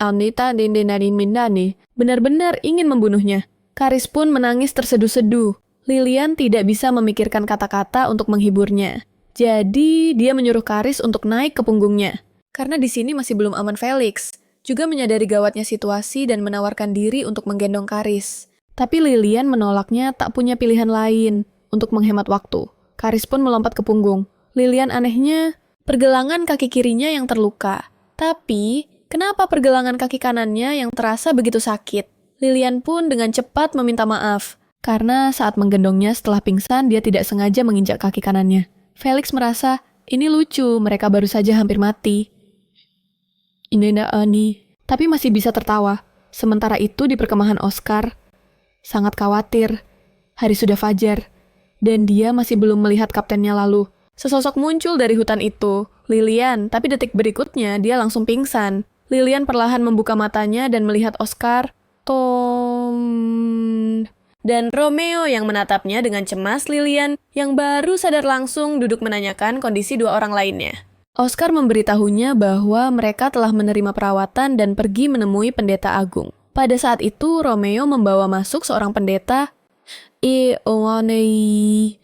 [SPEAKER 1] Anita Dindenari Mindani, benar-benar ingin membunuhnya. Karis pun menangis terseduh-seduh. Lilian tidak bisa memikirkan kata-kata untuk menghiburnya. Jadi, dia menyuruh Karis untuk naik ke punggungnya. Karena di sini masih belum aman Felix. Juga menyadari gawatnya situasi dan menawarkan diri untuk menggendong Karis. Tapi Lilian menolaknya tak punya pilihan lain untuk menghemat waktu. Karis pun melompat ke punggung. Lilian anehnya, pergelangan kaki kirinya yang terluka. Tapi, kenapa pergelangan kaki kanannya yang terasa begitu sakit? Lilian pun dengan cepat meminta maaf. Karena saat menggendongnya setelah pingsan, dia tidak sengaja menginjak kaki kanannya. Felix merasa, ini lucu, mereka baru saja hampir mati. Tapi masih bisa tertawa. Sementara itu di perkemahan Oscar, sangat khawatir. Hari sudah fajar, dan dia masih belum melihat kaptennya lalu. Sesosok muncul dari hutan itu, Lilian, tapi detik berikutnya dia langsung pingsan. Lilian perlahan membuka matanya dan melihat Oscar, Tom, dan Romeo yang menatapnya dengan cemas. Lilian, yang baru sadar langsung duduk menanyakan kondisi dua orang lainnya. Oscar memberitahunya bahwa mereka telah menerima perawatan dan pergi menemui pendeta agung. Pada saat itu, Romeo membawa masuk seorang pendeta.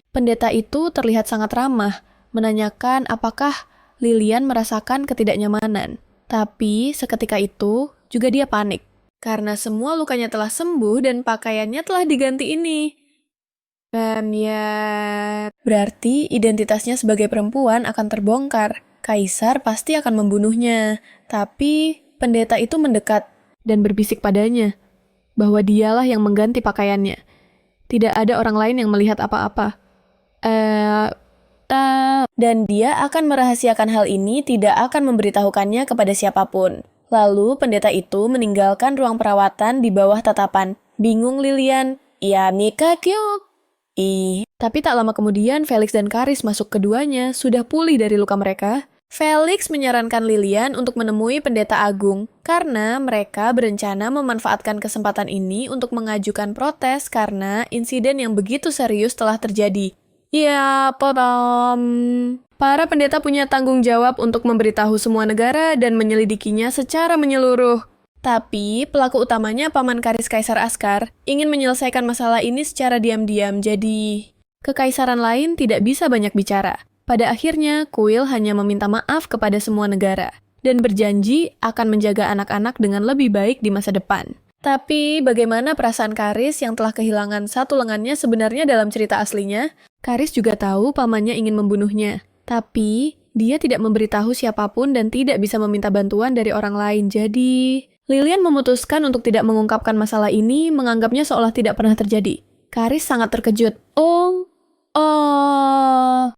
[SPEAKER 1] Pendeta itu terlihat sangat ramah, menanyakan apakah Lilian merasakan ketidaknyamanan. Tapi seketika itu juga dia panik, karena semua lukanya telah sembuh dan pakaiannya telah diganti ini. Berarti identitasnya sebagai perempuan akan terbongkar. Kaisar pasti akan membunuhnya. Tapi pendeta itu mendekat dan berbisik padanya bahwa dialah yang mengganti pakaiannya. Tidak ada orang lain yang melihat apa-apa.
[SPEAKER 2] Dan dia akan merahasiakan hal ini, tidak akan memberitahukannya kepada siapapun. Lalu pendeta itu meninggalkan ruang perawatan di bawah tatapan. Bingung Lilian, ya Mika kyuk. Tapi tak lama kemudian Felix dan Karis masuk, keduanya sudah pulih dari luka mereka. Felix menyarankan Lilian untuk menemui pendeta agung karena mereka berencana memanfaatkan kesempatan ini untuk mengajukan protes karena insiden yang begitu serius telah terjadi. Ya, para pendeta punya tanggung jawab untuk memberitahu semua negara dan menyelidikinya secara menyeluruh. Tapi pelaku utamanya Paman Karis Kaisar Askar ingin menyelesaikan masalah ini secara diam-diam, jadi kekaisaran lain tidak bisa banyak bicara. Pada akhirnya, Kuil hanya meminta maaf kepada semua negara dan berjanji akan menjaga anak-anak dengan lebih baik di masa depan. Tapi bagaimana perasaan Karis yang telah kehilangan satu lengannya sebenarnya dalam cerita aslinya? Karis juga tahu pamannya ingin membunuhnya, tapi dia tidak memberitahu siapapun dan tidak bisa meminta bantuan dari orang lain. Jadi, Lilian memutuskan untuk tidak mengungkapkan masalah ini, menganggapnya seolah tidak pernah terjadi. Karis sangat terkejut.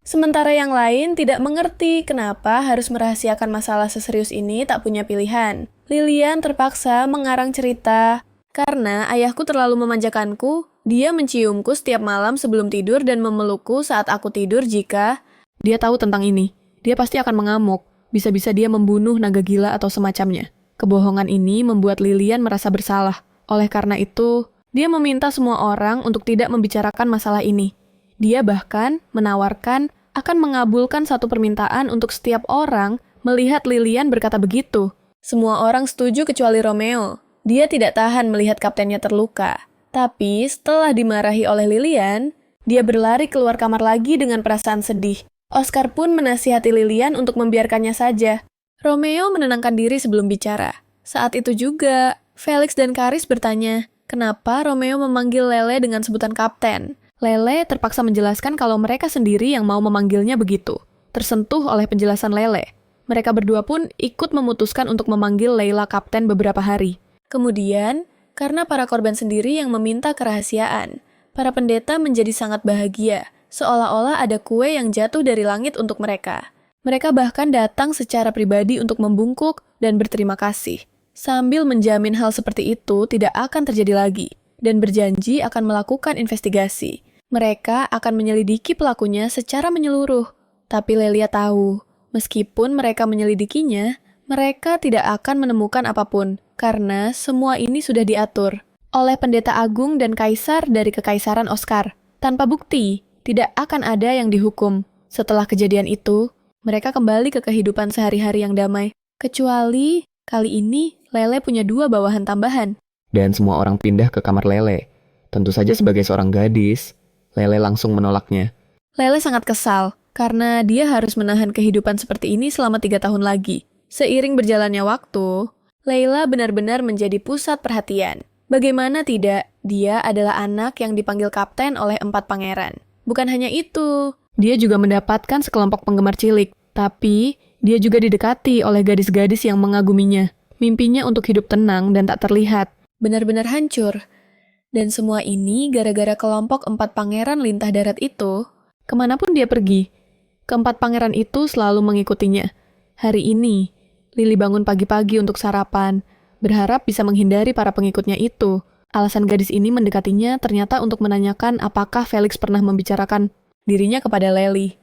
[SPEAKER 2] Sementara yang lain tidak mengerti kenapa harus merahasiakan masalah seserius ini, tak punya pilihan. Lilian terpaksa mengarang cerita. Karena ayahku terlalu memanjakanku, dia menciumku setiap malam sebelum tidur dan memelukku saat aku tidur jika dia tahu tentang ini. Dia pasti akan mengamuk.
[SPEAKER 1] Bisa-bisa dia membunuh naga gila atau semacamnya. Kebohongan ini membuat Lilian merasa bersalah. Oleh karena itu, dia meminta semua orang untuk tidak membicarakan masalah ini. Dia bahkan menawarkan akan mengabulkan satu permintaan untuk setiap orang melihat Lilian berkata begitu.
[SPEAKER 2] Semua orang setuju kecuali Romeo. Dia tidak tahan melihat kaptennya terluka. Tapi setelah dimarahi oleh Lilian, dia berlari keluar kamar lagi dengan perasaan sedih. Oscar pun menasihati Lilian untuk membiarkannya saja. Romeo menenangkan diri sebelum bicara. Saat itu juga, Felix dan Karis bertanya, kenapa Romeo memanggil Lele dengan sebutan kapten? Lele terpaksa menjelaskan kalau mereka sendiri yang mau memanggilnya begitu. Tersentuh oleh penjelasan Lele, mereka berdua pun ikut memutuskan untuk memanggil Leila kapten beberapa hari. Kemudian, karena para korban sendiri yang meminta kerahasiaan, para pendeta menjadi sangat bahagia, seolah-olah ada kue yang jatuh dari langit untuk mereka. Mereka bahkan datang secara pribadi untuk membungkuk dan berterima kasih, sambil menjamin hal seperti itu tidak akan terjadi lagi, dan berjanji akan melakukan investigasi. Mereka akan menyelidiki pelakunya secara menyeluruh. Tapi Lelia tahu, meskipun mereka menyelidikinya, mereka tidak akan menemukan apapun, karena semua ini sudah diatur oleh pendeta agung dan kaisar dari kekaisaran Oscar. Tanpa bukti, tidak akan ada yang dihukum. Setelah kejadian itu, mereka kembali ke kehidupan sehari-hari yang damai. Kecuali, kali ini, Lele punya 2 bawahan tambahan.
[SPEAKER 3] Dan semua orang pindah ke kamar Lele. Tentu saja sebagai seorang gadis, Lele langsung menolaknya.
[SPEAKER 1] Lele sangat kesal, karena dia harus menahan kehidupan seperti ini selama 3 tahun lagi. Seiring berjalannya waktu, Leila benar-benar menjadi pusat perhatian. Bagaimana tidak, dia adalah anak yang dipanggil kapten oleh 4 pangeran. Bukan hanya itu, dia juga mendapatkan sekelompok penggemar cilik. Tapi, dia juga didekati oleh gadis-gadis yang mengaguminya. Mimpinya untuk hidup tenang dan tak terlihat benar-benar hancur. Dan semua ini gara-gara kelompok 4 pangeran lintah darat itu. Kemanapun dia pergi, keempat pangeran itu selalu mengikutinya. Hari ini, Lily bangun pagi-pagi untuk sarapan, berharap bisa menghindari para pengikutnya itu. Alasan gadis ini mendekatinya ternyata untuk menanyakan apakah Felix pernah membicarakan dirinya kepada Lely.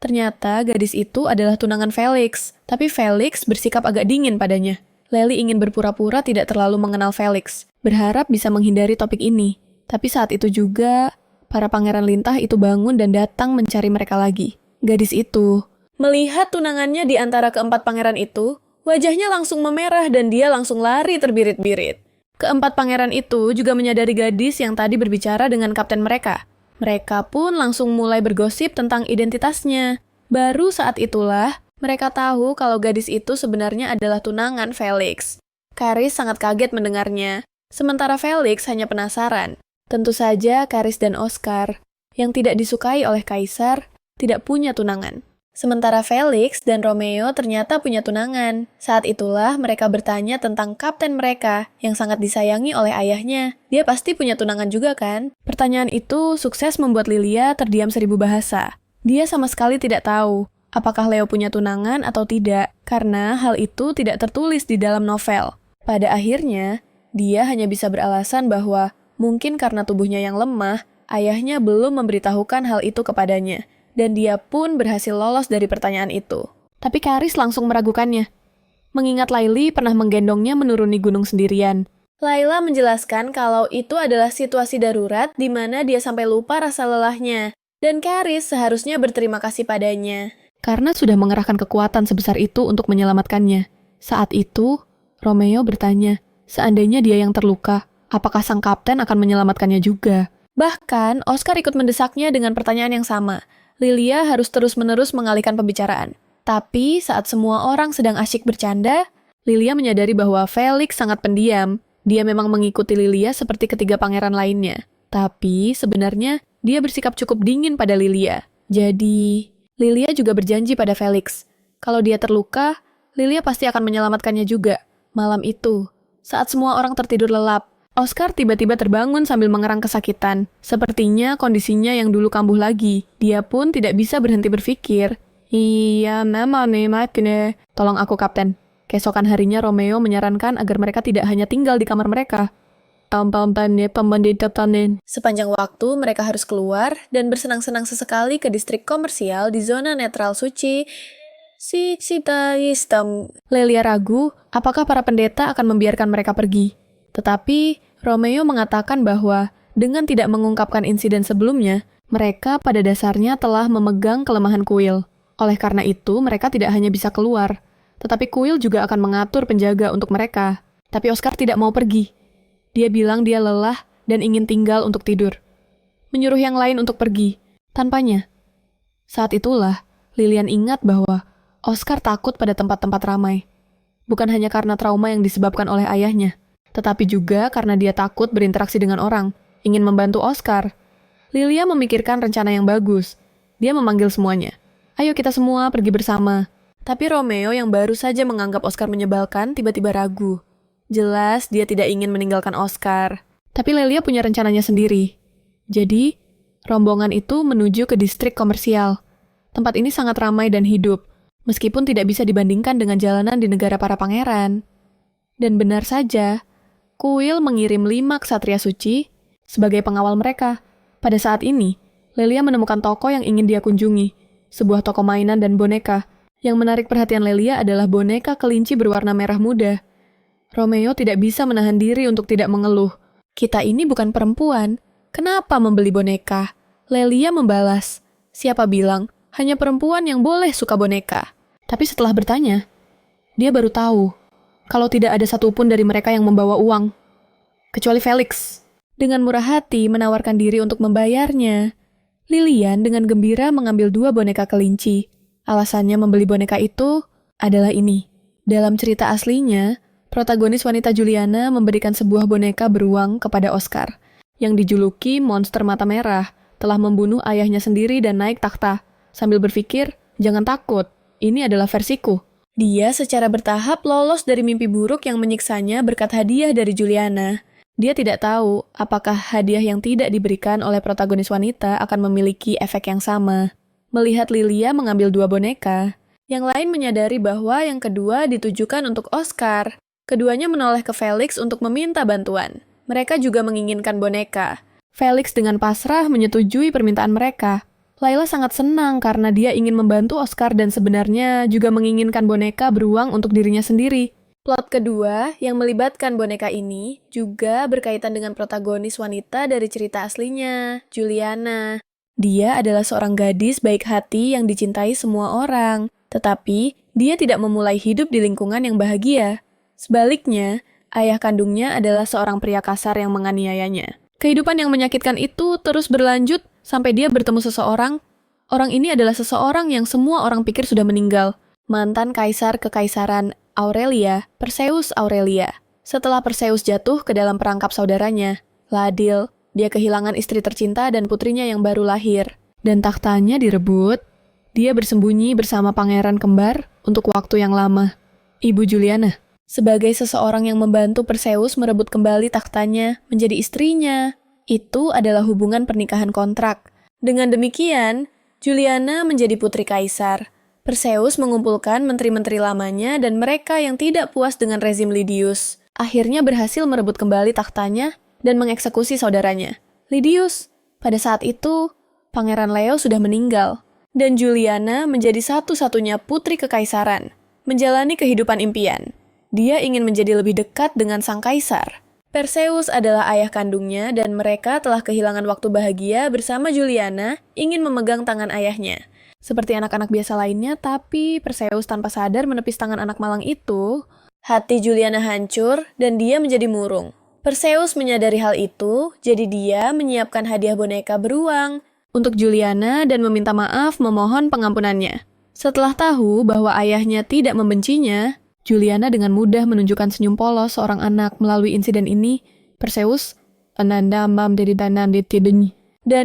[SPEAKER 1] Ternyata gadis itu adalah tunangan Felix, tapi Felix bersikap agak dingin padanya. Lely ingin berpura-pura tidak terlalu mengenal Felix, berharap bisa menghindari topik ini. Tapi saat itu juga, para pangeran lintah itu bangun dan datang mencari mereka lagi. Gadis itu melihat tunangannya di antara keempat pangeran itu, wajahnya langsung memerah dan dia langsung lari terbirit-birit. Keempat pangeran itu juga menyadari gadis yang tadi berbicara dengan kapten mereka. Mereka pun langsung mulai bergosip tentang identitasnya. Baru saat itulah, mereka tahu kalau gadis itu sebenarnya adalah tunangan Felix. Karis sangat kaget mendengarnya, sementara Felix hanya penasaran. Tentu saja Karis dan Oscar, yang tidak disukai oleh Kaisar, tidak punya tunangan. Sementara Felix dan Romeo ternyata punya tunangan. Saat itulah mereka bertanya tentang kapten mereka yang sangat disayangi oleh ayahnya. Dia pasti punya tunangan juga kan? Pertanyaan itu sukses membuat Lilia terdiam 1000 bahasa. Dia sama sekali tidak tahu apakah Leo punya tunangan atau tidak, karena hal itu tidak tertulis di dalam novel. Pada akhirnya, dia hanya bisa beralasan bahwa mungkin karena tubuhnya yang lemah, ayahnya belum memberitahukan hal itu kepadanya. Dan dia pun berhasil lolos dari pertanyaan itu. Tapi Karis langsung meragukannya. Mengingat Laili pernah menggendongnya menuruni gunung sendirian. Laila menjelaskan kalau itu adalah situasi darurat di mana dia sampai lupa rasa lelahnya. Dan Karis seharusnya berterima kasih padanya. Karena sudah mengerahkan kekuatan sebesar itu untuk menyelamatkannya. Saat itu, Romeo bertanya, seandainya dia yang terluka, apakah sang kapten akan menyelamatkannya juga? Bahkan, Oscar ikut mendesaknya dengan pertanyaan yang sama. Lilia harus terus-menerus mengalihkan pembicaraan. Tapi saat semua orang sedang asyik bercanda, Lilia menyadari bahwa Felix sangat pendiam. Dia memang mengikuti Lilia seperti ketiga pangeran lainnya. Tapi sebenarnya dia bersikap cukup dingin pada Lilia. Jadi, Lilia juga berjanji pada Felix. Kalau dia terluka, Lilia pasti akan menyelamatkannya juga. Malam itu, saat semua orang tertidur lelap, Oscar tiba-tiba terbangun sambil mengerang kesakitan. Sepertinya kondisinya yang dulu kambuh lagi. Dia pun tidak bisa berhenti berpikir. Iya, memang nih, makanya. Tolong aku, Kapten. Keesokan harinya Romeo menyarankan agar mereka tidak hanya tinggal di kamar mereka. Sepanjang waktu mereka harus keluar dan bersenang-senang sesekali ke distrik komersial di zona netral suci.
[SPEAKER 2] Si Sita Istam.
[SPEAKER 1] Lelia ragu apakah para pendeta akan membiarkan mereka pergi. Tetapi Romeo mengatakan bahwa dengan tidak mengungkapkan insiden sebelumnya, mereka pada dasarnya telah memegang kelemahan kuil. Oleh karena itu, mereka tidak hanya bisa keluar, tetapi kuil juga akan mengatur penjaga untuk mereka. Tapi Oscar tidak mau pergi. Dia bilang dia lelah dan ingin tinggal untuk tidur. Menyuruh yang lain untuk pergi, tanpanya. Saat itulah, Lilian ingat bahwa Oscar takut pada tempat-tempat ramai. Bukan hanya karena trauma yang disebabkan oleh ayahnya, tetapi juga karena dia takut berinteraksi dengan orang, ingin membantu Oscar. Lilia memikirkan rencana yang bagus. Dia memanggil semuanya. Ayo kita semua pergi bersama.
[SPEAKER 2] Tapi Romeo yang baru saja menganggap Oscar menyebalkan tiba-tiba ragu. Jelas dia tidak ingin meninggalkan Oscar.
[SPEAKER 1] Tapi Lelia punya rencananya sendiri. Jadi, rombongan itu menuju ke distrik komersial. Tempat ini sangat ramai dan hidup, meskipun tidak bisa dibandingkan dengan jalanan di negara para pangeran. Dan benar saja, kuil mengirim 5 ksatria suci sebagai pengawal mereka. Pada saat ini, Lelia menemukan toko yang ingin dia kunjungi, sebuah toko mainan dan boneka. Yang menarik perhatian Lelia adalah boneka kelinci berwarna merah muda. Romeo tidak bisa menahan diri untuk tidak mengeluh. Kita ini bukan perempuan, kenapa membeli boneka? Lelia membalas, siapa bilang hanya perempuan yang boleh suka boneka? Tapi setelah bertanya, dia baru tahu kalau tidak ada satupun dari mereka yang membawa uang, kecuali Felix. Dengan murah hati menawarkan diri untuk membayarnya, Lilian dengan gembira mengambil 2 boneka kelinci. Alasannya membeli boneka itu adalah ini. Dalam cerita aslinya, protagonis wanita Juliana memberikan sebuah boneka beruang kepada Oscar, yang dijuluki monster mata merah, telah membunuh ayahnya sendiri dan naik takhta, sambil berpikir, jangan takut, ini adalah versiku.
[SPEAKER 2] Dia secara bertahap lolos dari mimpi buruk yang menyiksanya berkat hadiah dari Juliana. Dia tidak tahu apakah hadiah yang tidak diberikan oleh protagonis wanita akan memiliki efek yang sama. Melihat Lilia mengambil 2 boneka, yang lain menyadari bahwa yang kedua ditujukan untuk Oscar. Keduanya menoleh ke Felix untuk meminta bantuan. Mereka juga menginginkan boneka.
[SPEAKER 1] Felix dengan pasrah menyetujui permintaan mereka. Laila sangat senang karena dia ingin membantu Oscar dan sebenarnya juga menginginkan boneka beruang untuk dirinya sendiri.
[SPEAKER 2] Plot kedua yang melibatkan boneka ini juga berkaitan dengan protagonis wanita dari cerita aslinya, Juliana. Dia adalah seorang gadis baik hati yang dicintai semua orang, tetapi dia tidak memulai hidup di lingkungan yang bahagia. Sebaliknya, ayah kandungnya adalah seorang pria kasar yang menganiayanya. Kehidupan yang menyakitkan itu terus berlanjut sampai dia bertemu seseorang. Orang ini adalah seseorang yang semua orang pikir sudah meninggal. Mantan kaisar kekaisaran Aurelia, Perseus Aurelia. Setelah Perseus jatuh ke dalam perangkap saudaranya, Ladil, dia kehilangan istri tercinta dan putrinya yang baru lahir. Dan tahtanya direbut. Dia bersembunyi bersama pangeran kembar untuk waktu yang lama. Ibu Juliana. Sebagai seseorang yang membantu Perseus merebut kembali tahtanya menjadi istrinya, itu adalah hubungan pernikahan kontrak. Dengan demikian, Juliana menjadi putri kaisar. Perseus mengumpulkan menteri-menteri lamanya dan mereka yang tidak puas dengan rezim Lydius. Akhirnya berhasil merebut kembali tahtanya dan mengeksekusi saudaranya, Lydius. Pada saat itu, Pangeran Leo sudah meninggal. Dan Juliana menjadi satu-satunya putri kekaisaran, menjalani kehidupan impian. Dia ingin menjadi lebih dekat dengan sang kaisar. Perseus adalah ayah kandungnya dan mereka telah kehilangan waktu bahagia bersama Juliana ingin memegang tangan ayahnya.
[SPEAKER 1] Seperti anak-anak biasa lainnya, tapi Perseus tanpa sadar menepis tangan anak malang itu.
[SPEAKER 2] Hati Juliana hancur dan dia menjadi murung. Perseus menyadari hal itu, jadi dia menyiapkan hadiah boneka beruang
[SPEAKER 1] untuk Juliana dan meminta maaf memohon pengampunannya. Setelah tahu bahwa ayahnya tidak membencinya, Juliana dengan mudah menunjukkan senyum polos seorang anak melalui insiden ini. Perseus, dan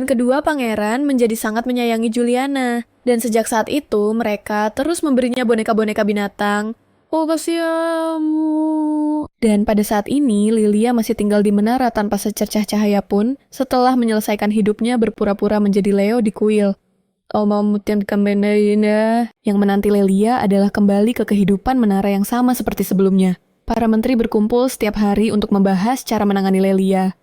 [SPEAKER 1] kedua pangeran menjadi sangat menyayangi Juliana. Dan sejak saat itu, mereka terus memberinya boneka-boneka binatang. Oh, kasihanmu. Dan pada saat ini, Lilia masih tinggal di menara tanpa secercah cahaya pun setelah menyelesaikan hidupnya berpura-pura menjadi Leo di kuil. Yang menanti Lilia adalah kembali ke kehidupan menara yang sama seperti sebelumnya. Para menteri berkumpul setiap hari untuk membahas cara menangani Lilia.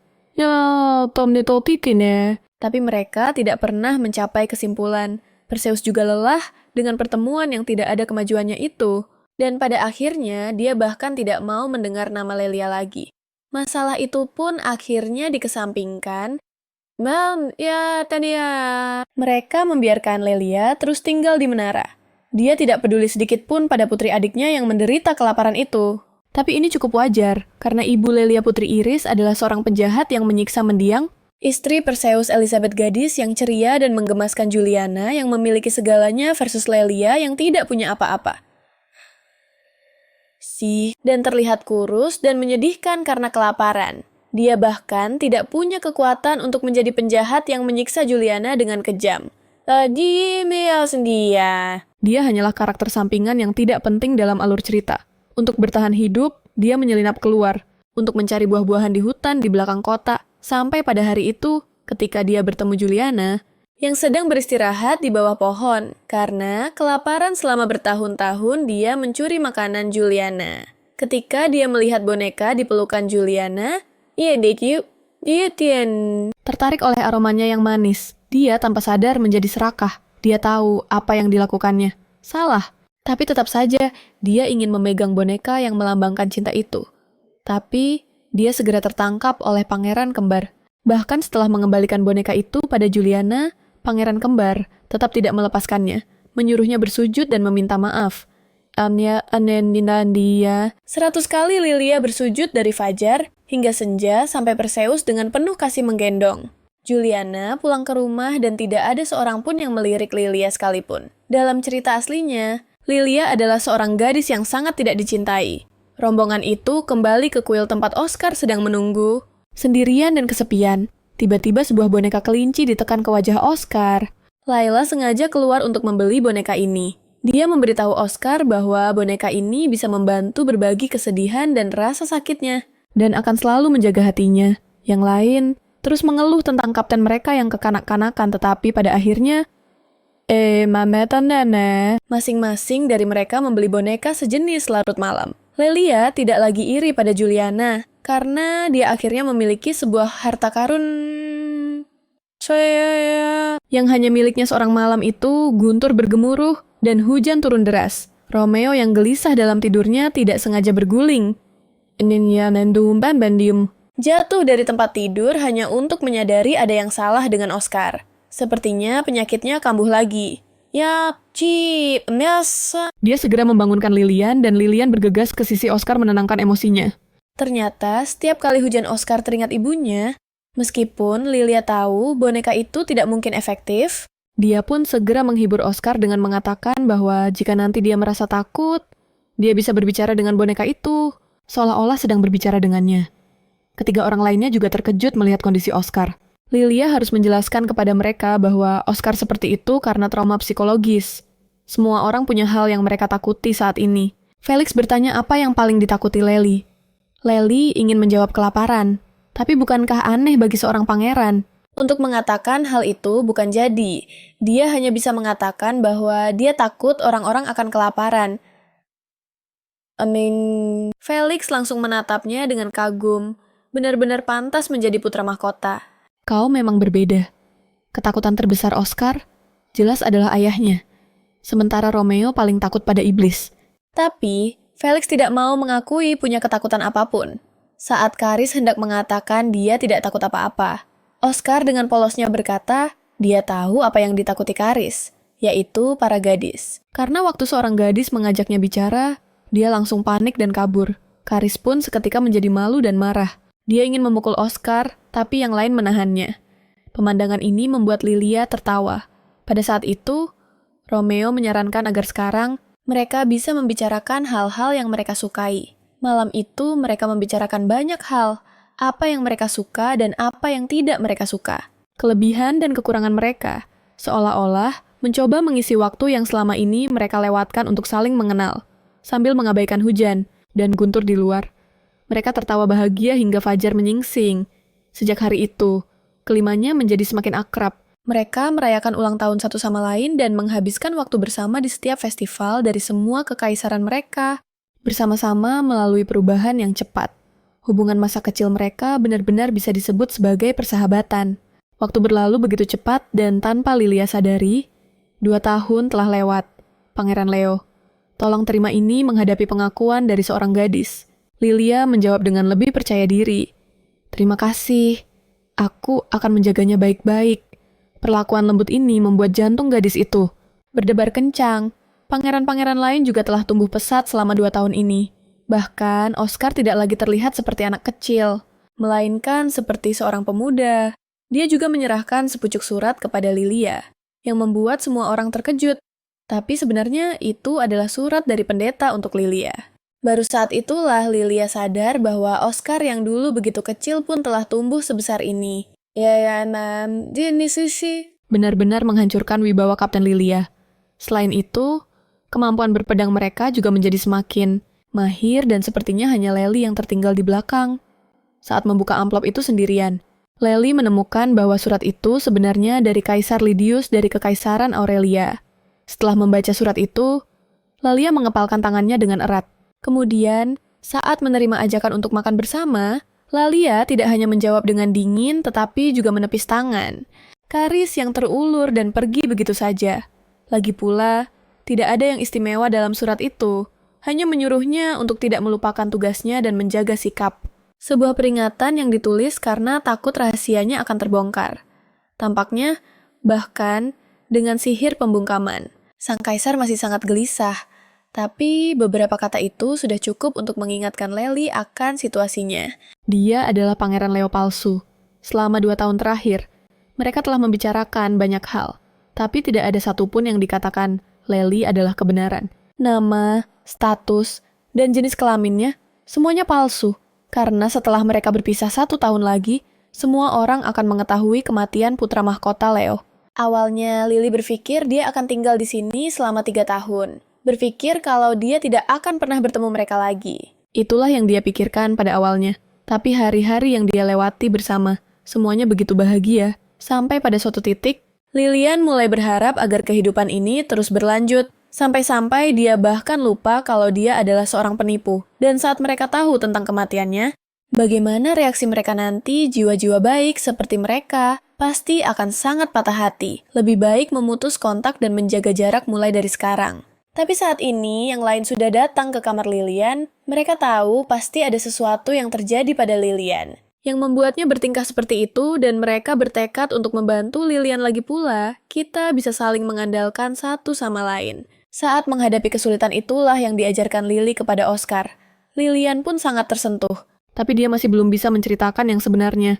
[SPEAKER 2] Tapi mereka tidak pernah mencapai kesimpulan. Perseus juga lelah dengan pertemuan yang tidak ada kemajuannya itu. Dan pada akhirnya, dia bahkan tidak mau mendengar nama Lelia lagi. Masalah itu pun akhirnya dikesampingkan. Mereka membiarkan Lelia terus tinggal di menara. Dia tidak peduli sedikit pun pada putri adiknya yang menderita kelaparan itu.
[SPEAKER 1] Tapi ini cukup wajar, karena ibu Lelia Putri Iris adalah seorang penjahat yang menyiksa mendiang
[SPEAKER 2] Istri Perseus Elizabeth gadis yang ceria dan menggemaskan Juliana yang memiliki segalanya versus Lelia yang tidak punya apa-apa. Dan terlihat kurus dan menyedihkan karena kelaparan. Dia bahkan tidak punya kekuatan untuk menjadi penjahat yang menyiksa Juliana dengan kejam.
[SPEAKER 1] Dia hanyalah karakter sampingan yang tidak penting dalam alur cerita. Untuk bertahan hidup, dia menyelinap keluar untuk mencari buah-buahan di hutan di belakang kota. Sampai pada hari itu, ketika dia bertemu Juliana,
[SPEAKER 2] yang sedang beristirahat di bawah pohon, karena kelaparan selama bertahun-tahun dia mencuri makanan Juliana. Ketika dia melihat boneka di pelukan Juliana,
[SPEAKER 1] tertarik oleh aromanya yang manis, dia tanpa sadar menjadi serakah. Dia tahu apa yang dilakukannya. Salah, tapi tetap saja dia ingin memegang boneka yang melambangkan cinta itu. Tapi dia segera tertangkap oleh pangeran kembar. Bahkan setelah mengembalikan boneka itu pada Juliana, pangeran kembar tetap tidak melepaskannya, menyuruhnya bersujud dan meminta maaf.
[SPEAKER 2] 100 kali Lilia bersujud dari fajar hingga senja sampai Perseus dengan penuh kasih menggendong. Juliana pulang ke rumah dan tidak ada seorang pun yang melirik Lilia sekalipun. Dalam cerita aslinya, Lilia adalah seorang gadis yang sangat tidak dicintai. Rombongan itu kembali ke kuil tempat Oscar sedang menunggu.
[SPEAKER 1] Sendirian dan kesepian, tiba-tiba sebuah boneka kelinci ditekan ke wajah Oscar.
[SPEAKER 2] Layla sengaja keluar untuk membeli boneka ini. Dia memberitahu Oscar bahwa boneka ini bisa membantu berbagi kesedihan dan rasa sakitnya.
[SPEAKER 1] Dan akan selalu menjaga hatinya. Yang lain terus mengeluh tentang kapten mereka yang kekanak-kanakan, tetapi pada akhirnya
[SPEAKER 2] masing-masing dari mereka membeli boneka sejenis larut malam. Lelia tidak lagi iri pada Juliana, karena dia akhirnya memiliki sebuah harta karun
[SPEAKER 1] yang hanya miliknya seorang malam itu. Guntur bergemuruh dan hujan turun deras. Romeo yang gelisah dalam tidurnya tidak sengaja berguling.
[SPEAKER 2] Jatuh dari tempat tidur hanya untuk menyadari ada yang salah dengan Oscar. Sepertinya penyakitnya kambuh lagi.
[SPEAKER 1] Dia segera membangunkan Lilian dan Lilian bergegas ke sisi Oscar menenangkan emosinya.
[SPEAKER 2] Ternyata setiap kali hujan Oscar teringat ibunya, meskipun Lilia tahu boneka itu tidak mungkin efektif,
[SPEAKER 1] dia pun segera menghibur Oscar dengan mengatakan bahwa jika nanti dia merasa takut, dia bisa berbicara dengan boneka itu, seolah-olah sedang berbicara dengannya. Ketiga orang lainnya juga terkejut melihat kondisi Oscar. Lilia harus menjelaskan kepada mereka bahwa Oscar seperti itu karena trauma psikologis. Semua orang punya hal yang mereka takuti saat ini. Felix bertanya apa yang paling ditakuti Lely. Lely ingin menjawab kelaparan, tapi bukankah aneh bagi seorang pangeran?
[SPEAKER 2] Untuk mengatakan hal itu bukan jadi. Dia hanya bisa mengatakan bahwa dia takut orang-orang akan kelaparan. Felix langsung menatapnya dengan kagum. Benar-benar pantas menjadi putra mahkota.
[SPEAKER 1] Kau memang berbeda. Ketakutan terbesar Oscar jelas adalah ayahnya. Sementara Romeo paling takut pada iblis.
[SPEAKER 2] Tapi, Felix tidak mau mengakui punya ketakutan apapun. Saat Karis hendak mengatakan dia tidak takut apa-apa, Oscar dengan polosnya berkata, dia tahu apa yang ditakuti Karis, yaitu para gadis.
[SPEAKER 1] Karena waktu seorang gadis mengajaknya bicara, dia langsung panik dan kabur. Karis pun seketika menjadi malu dan marah. Dia ingin memukul Oscar, tapi yang lain menahannya. Pemandangan ini membuat Lilia tertawa. Pada saat itu, Romeo menyarankan agar sekarang mereka bisa membicarakan hal-hal yang mereka sukai. Malam itu mereka membicarakan banyak hal, apa yang mereka suka dan apa yang tidak mereka suka. Kelebihan dan kekurangan mereka, seolah-olah mencoba mengisi waktu yang selama ini mereka lewatkan untuk saling mengenal, sambil mengabaikan hujan dan guntur di luar. Mereka tertawa bahagia hingga fajar menyingsing. Sejak hari itu, kelimanya menjadi semakin akrab. Mereka merayakan ulang tahun satu sama lain dan menghabiskan waktu bersama di setiap festival dari semua kekaisaran mereka. Bersama-sama melalui perubahan yang cepat. Hubungan masa kecil mereka benar-benar bisa disebut sebagai persahabatan. Waktu berlalu begitu cepat dan tanpa Lilia sadari, 2 tahun telah lewat. Pangeran Leo. Tolong terima ini menghadapi pengakuan dari seorang gadis. Lilia menjawab dengan lebih percaya diri. Terima kasih. Aku akan menjaganya baik-baik. Perlakuan lembut ini membuat jantung gadis itu berdebar kencang. Pangeran-pangeran lain juga telah tumbuh pesat selama 2 tahun ini. Bahkan Oscar tidak lagi terlihat seperti anak kecil, melainkan seperti seorang pemuda. Dia juga menyerahkan sepucuk surat kepada Lilia, yang membuat semua orang terkejut. Tapi sebenarnya itu adalah surat dari pendeta untuk Lilia. Baru saat itulah Lilia sadar bahwa Oscar yang dulu begitu kecil pun telah tumbuh sebesar ini. Benar-benar menghancurkan wibawa Kapten Lilia. Selain itu, kemampuan berpedang mereka juga menjadi semakin mahir dan sepertinya hanya Lely yang tertinggal di belakang. Saat membuka amplop itu sendirian, Lely menemukan bahwa surat itu sebenarnya dari Kaisar Lidius dari Kekaisaran Aurelia. Setelah membaca surat itu, Lalia mengepalkan tangannya dengan erat. Kemudian, saat menerima ajakan untuk makan bersama, Lalia tidak hanya menjawab dengan dingin tetapi juga menepis tangan. Karis yang terulur dan pergi begitu saja. Lagi pula, tidak ada yang istimewa dalam surat itu, hanya menyuruhnya untuk tidak melupakan tugasnya dan menjaga sikap. Sebuah peringatan yang ditulis karena takut rahasianya akan terbongkar. Tampaknya, bahkan dengan sihir pembungkaman, sang kaisar masih sangat gelisah. Tapi beberapa kata itu sudah cukup untuk mengingatkan Lely akan situasinya. Dia adalah Pangeran Leo palsu. Selama 2 tahun terakhir, mereka telah membicarakan banyak hal. Tapi tidak ada satupun yang dikatakan Lely adalah kebenaran. Nama, status, dan jenis kelaminnya, semuanya palsu. Karena setelah mereka berpisah 1 tahun lagi, semua orang akan mengetahui kematian putra mahkota Leo. Awalnya, Lily berpikir dia akan tinggal di sini selama 3 tahun. Berpikir kalau dia tidak akan pernah bertemu mereka lagi. Itulah yang dia pikirkan pada awalnya. Tapi hari-hari yang dia lewati bersama, semuanya begitu bahagia. Sampai pada suatu titik, Lilian mulai berharap agar kehidupan ini terus berlanjut. Sampai-sampai dia bahkan lupa kalau dia adalah seorang penipu. Dan saat mereka tahu tentang kematiannya, bagaimana reaksi mereka nanti, jiwa-jiwa baik seperti mereka pasti akan sangat patah hati. Lebih baik memutus kontak dan menjaga jarak mulai dari sekarang. Tapi saat ini, yang lain sudah datang ke kamar Lilian. Mereka tahu pasti ada sesuatu yang terjadi pada Lilian, yang membuatnya bertingkah seperti itu, dan mereka bertekad untuk membantu Lilian lagi pula. Kita bisa saling mengandalkan satu sama lain. Saat menghadapi kesulitan itulah yang diajarkan Lily kepada Oscar. Lilian pun sangat tersentuh, tapi dia masih belum bisa menceritakan yang sebenarnya.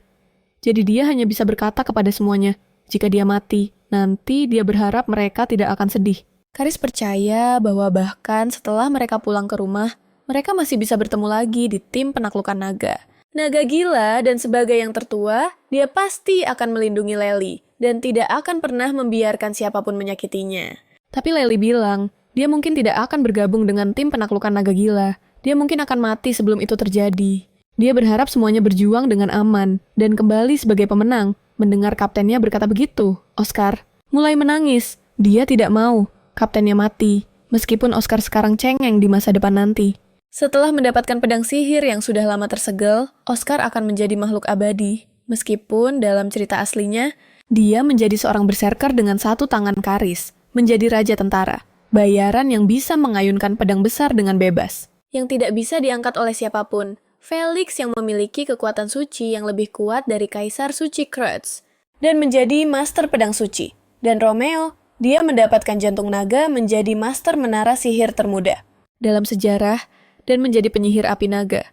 [SPEAKER 1] Jadi dia hanya bisa berkata kepada semuanya, jika dia mati, nanti dia berharap mereka tidak akan sedih. Karis percaya bahwa bahkan setelah mereka pulang ke rumah, mereka masih bisa bertemu lagi di tim penaklukan naga. Naga gila dan sebagai yang tertua, dia pasti akan melindungi Lely dan tidak akan pernah membiarkan siapapun menyakitinya. Tapi Lely bilang, dia mungkin tidak akan bergabung dengan tim penaklukan naga gila. Dia mungkin akan mati sebelum itu terjadi. Dia berharap semuanya berjuang dengan aman dan kembali sebagai pemenang. Mendengar kaptennya berkata begitu, Oscar mulai menangis. Dia tidak mau kaptennya mati, meskipun Oscar sekarang cengeng di masa depan nanti. Setelah mendapatkan pedang sihir yang sudah lama tersegel, Oscar akan menjadi makhluk abadi. Meskipun dalam cerita aslinya, dia menjadi seorang berserker dengan 1 tangan karis, menjadi raja tentara, bayaran yang bisa mengayunkan pedang besar dengan bebas, yang tidak bisa diangkat oleh siapapun. Felix yang memiliki kekuatan suci yang lebih kuat dari Kaisar Suci Kreutz, dan menjadi master pedang suci. Dan Romeo, dia mendapatkan jantung naga menjadi master menara sihir termuda dalam sejarah dan menjadi penyihir api naga.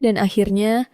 [SPEAKER 1] Dan akhirnya,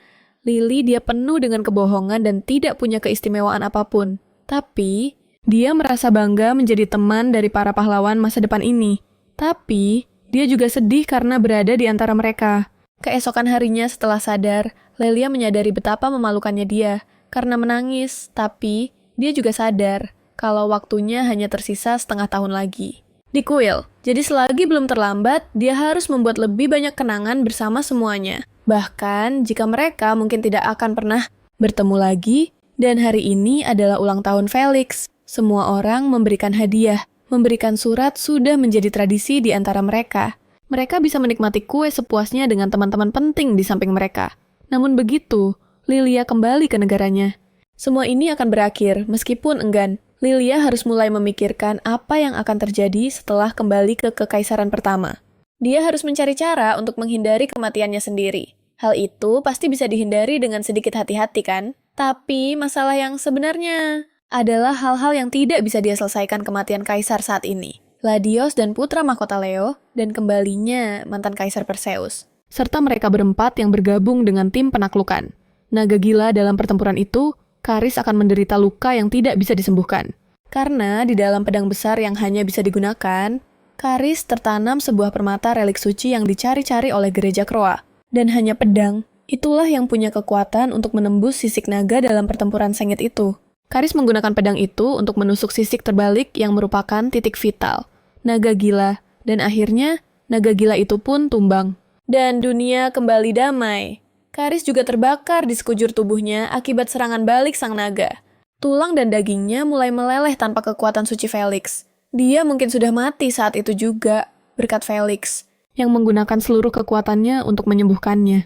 [SPEAKER 1] Lily dia penuh dengan kebohongan dan tidak punya keistimewaan apapun. Tapi, dia merasa bangga menjadi teman dari para pahlawan masa depan ini. Tapi, dia juga sedih karena berada di antara mereka. Keesokan harinya setelah sadar, Lelia menyadari betapa memalukannya dia karena menangis. Tapi, dia juga sadar kalau waktunya hanya tersisa 1/2 tahun lagi. Di kuil, jadi selagi belum terlambat, dia harus membuat lebih banyak kenangan bersama semuanya. Bahkan, jika mereka mungkin tidak akan pernah bertemu lagi, dan hari ini adalah ulang tahun Felix. Semua orang memberikan hadiah, memberikan surat sudah menjadi tradisi di antara mereka. Mereka bisa menikmati kue sepuasnya dengan teman-teman penting di samping mereka. Namun begitu, Lilia kembali ke negaranya. Semua ini akan berakhir, meskipun enggan.
[SPEAKER 2] Lilia harus mulai memikirkan apa yang akan terjadi setelah kembali ke kekaisaran pertama. Dia harus mencari cara untuk menghindari kematiannya sendiri. Hal itu pasti bisa dihindari dengan sedikit hati-hati kan? Tapi masalah yang sebenarnya adalah hal-hal yang tidak bisa dia selesaikan kematian kaisar saat ini. Ladios dan putra mahkota Leo, dan kembalinya mantan kaisar Perseus.
[SPEAKER 1] Serta mereka berempat yang bergabung dengan tim penaklukan. Naga gila dalam pertempuran itu, Karis akan menderita luka yang tidak bisa disembuhkan.
[SPEAKER 2] Karena di dalam pedang besar yang hanya bisa digunakan, Karis tertanam sebuah permata relik suci yang dicari-cari oleh gereja Kroa. Dan hanya pedang, itulah yang punya kekuatan untuk menembus sisik naga dalam pertempuran sengit itu.
[SPEAKER 1] Karis menggunakan pedang itu untuk menusuk sisik terbalik yang merupakan titik vital, naga gila, dan akhirnya naga gila itu pun tumbang.
[SPEAKER 2] Dan dunia kembali damai. Karis juga terbakar di sekujur tubuhnya akibat serangan balik sang naga. Tulang dan dagingnya mulai meleleh tanpa kekuatan suci Felix. Dia mungkin sudah mati saat itu juga, berkat Felix,
[SPEAKER 1] yang menggunakan seluruh kekuatannya untuk menyembuhkannya.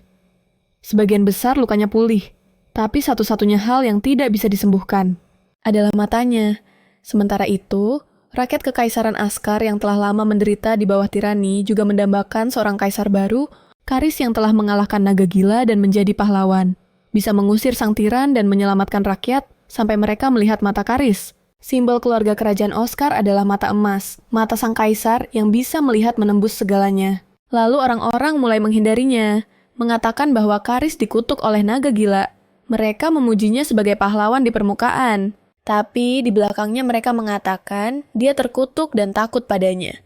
[SPEAKER 1] Sebagian besar lukanya pulih, tapi satu-satunya hal yang tidak bisa disembuhkan
[SPEAKER 2] adalah matanya. Sementara itu, rakyat kekaisaran Askar yang telah lama menderita di bawah tirani juga mendambakan seorang kaisar baru, Karis yang telah mengalahkan naga gila dan menjadi pahlawan. Bisa mengusir sang tiran dan menyelamatkan rakyat sampai mereka melihat mata Karis. Simbol keluarga kerajaan Oscar adalah mata emas, mata sang kaisar yang bisa melihat menembus segalanya. Lalu orang-orang mulai menghindarinya, mengatakan bahwa Karis dikutuk oleh naga gila. Mereka memujinya sebagai pahlawan di permukaan. Tapi di belakangnya mereka mengatakan dia terkutuk dan takut padanya.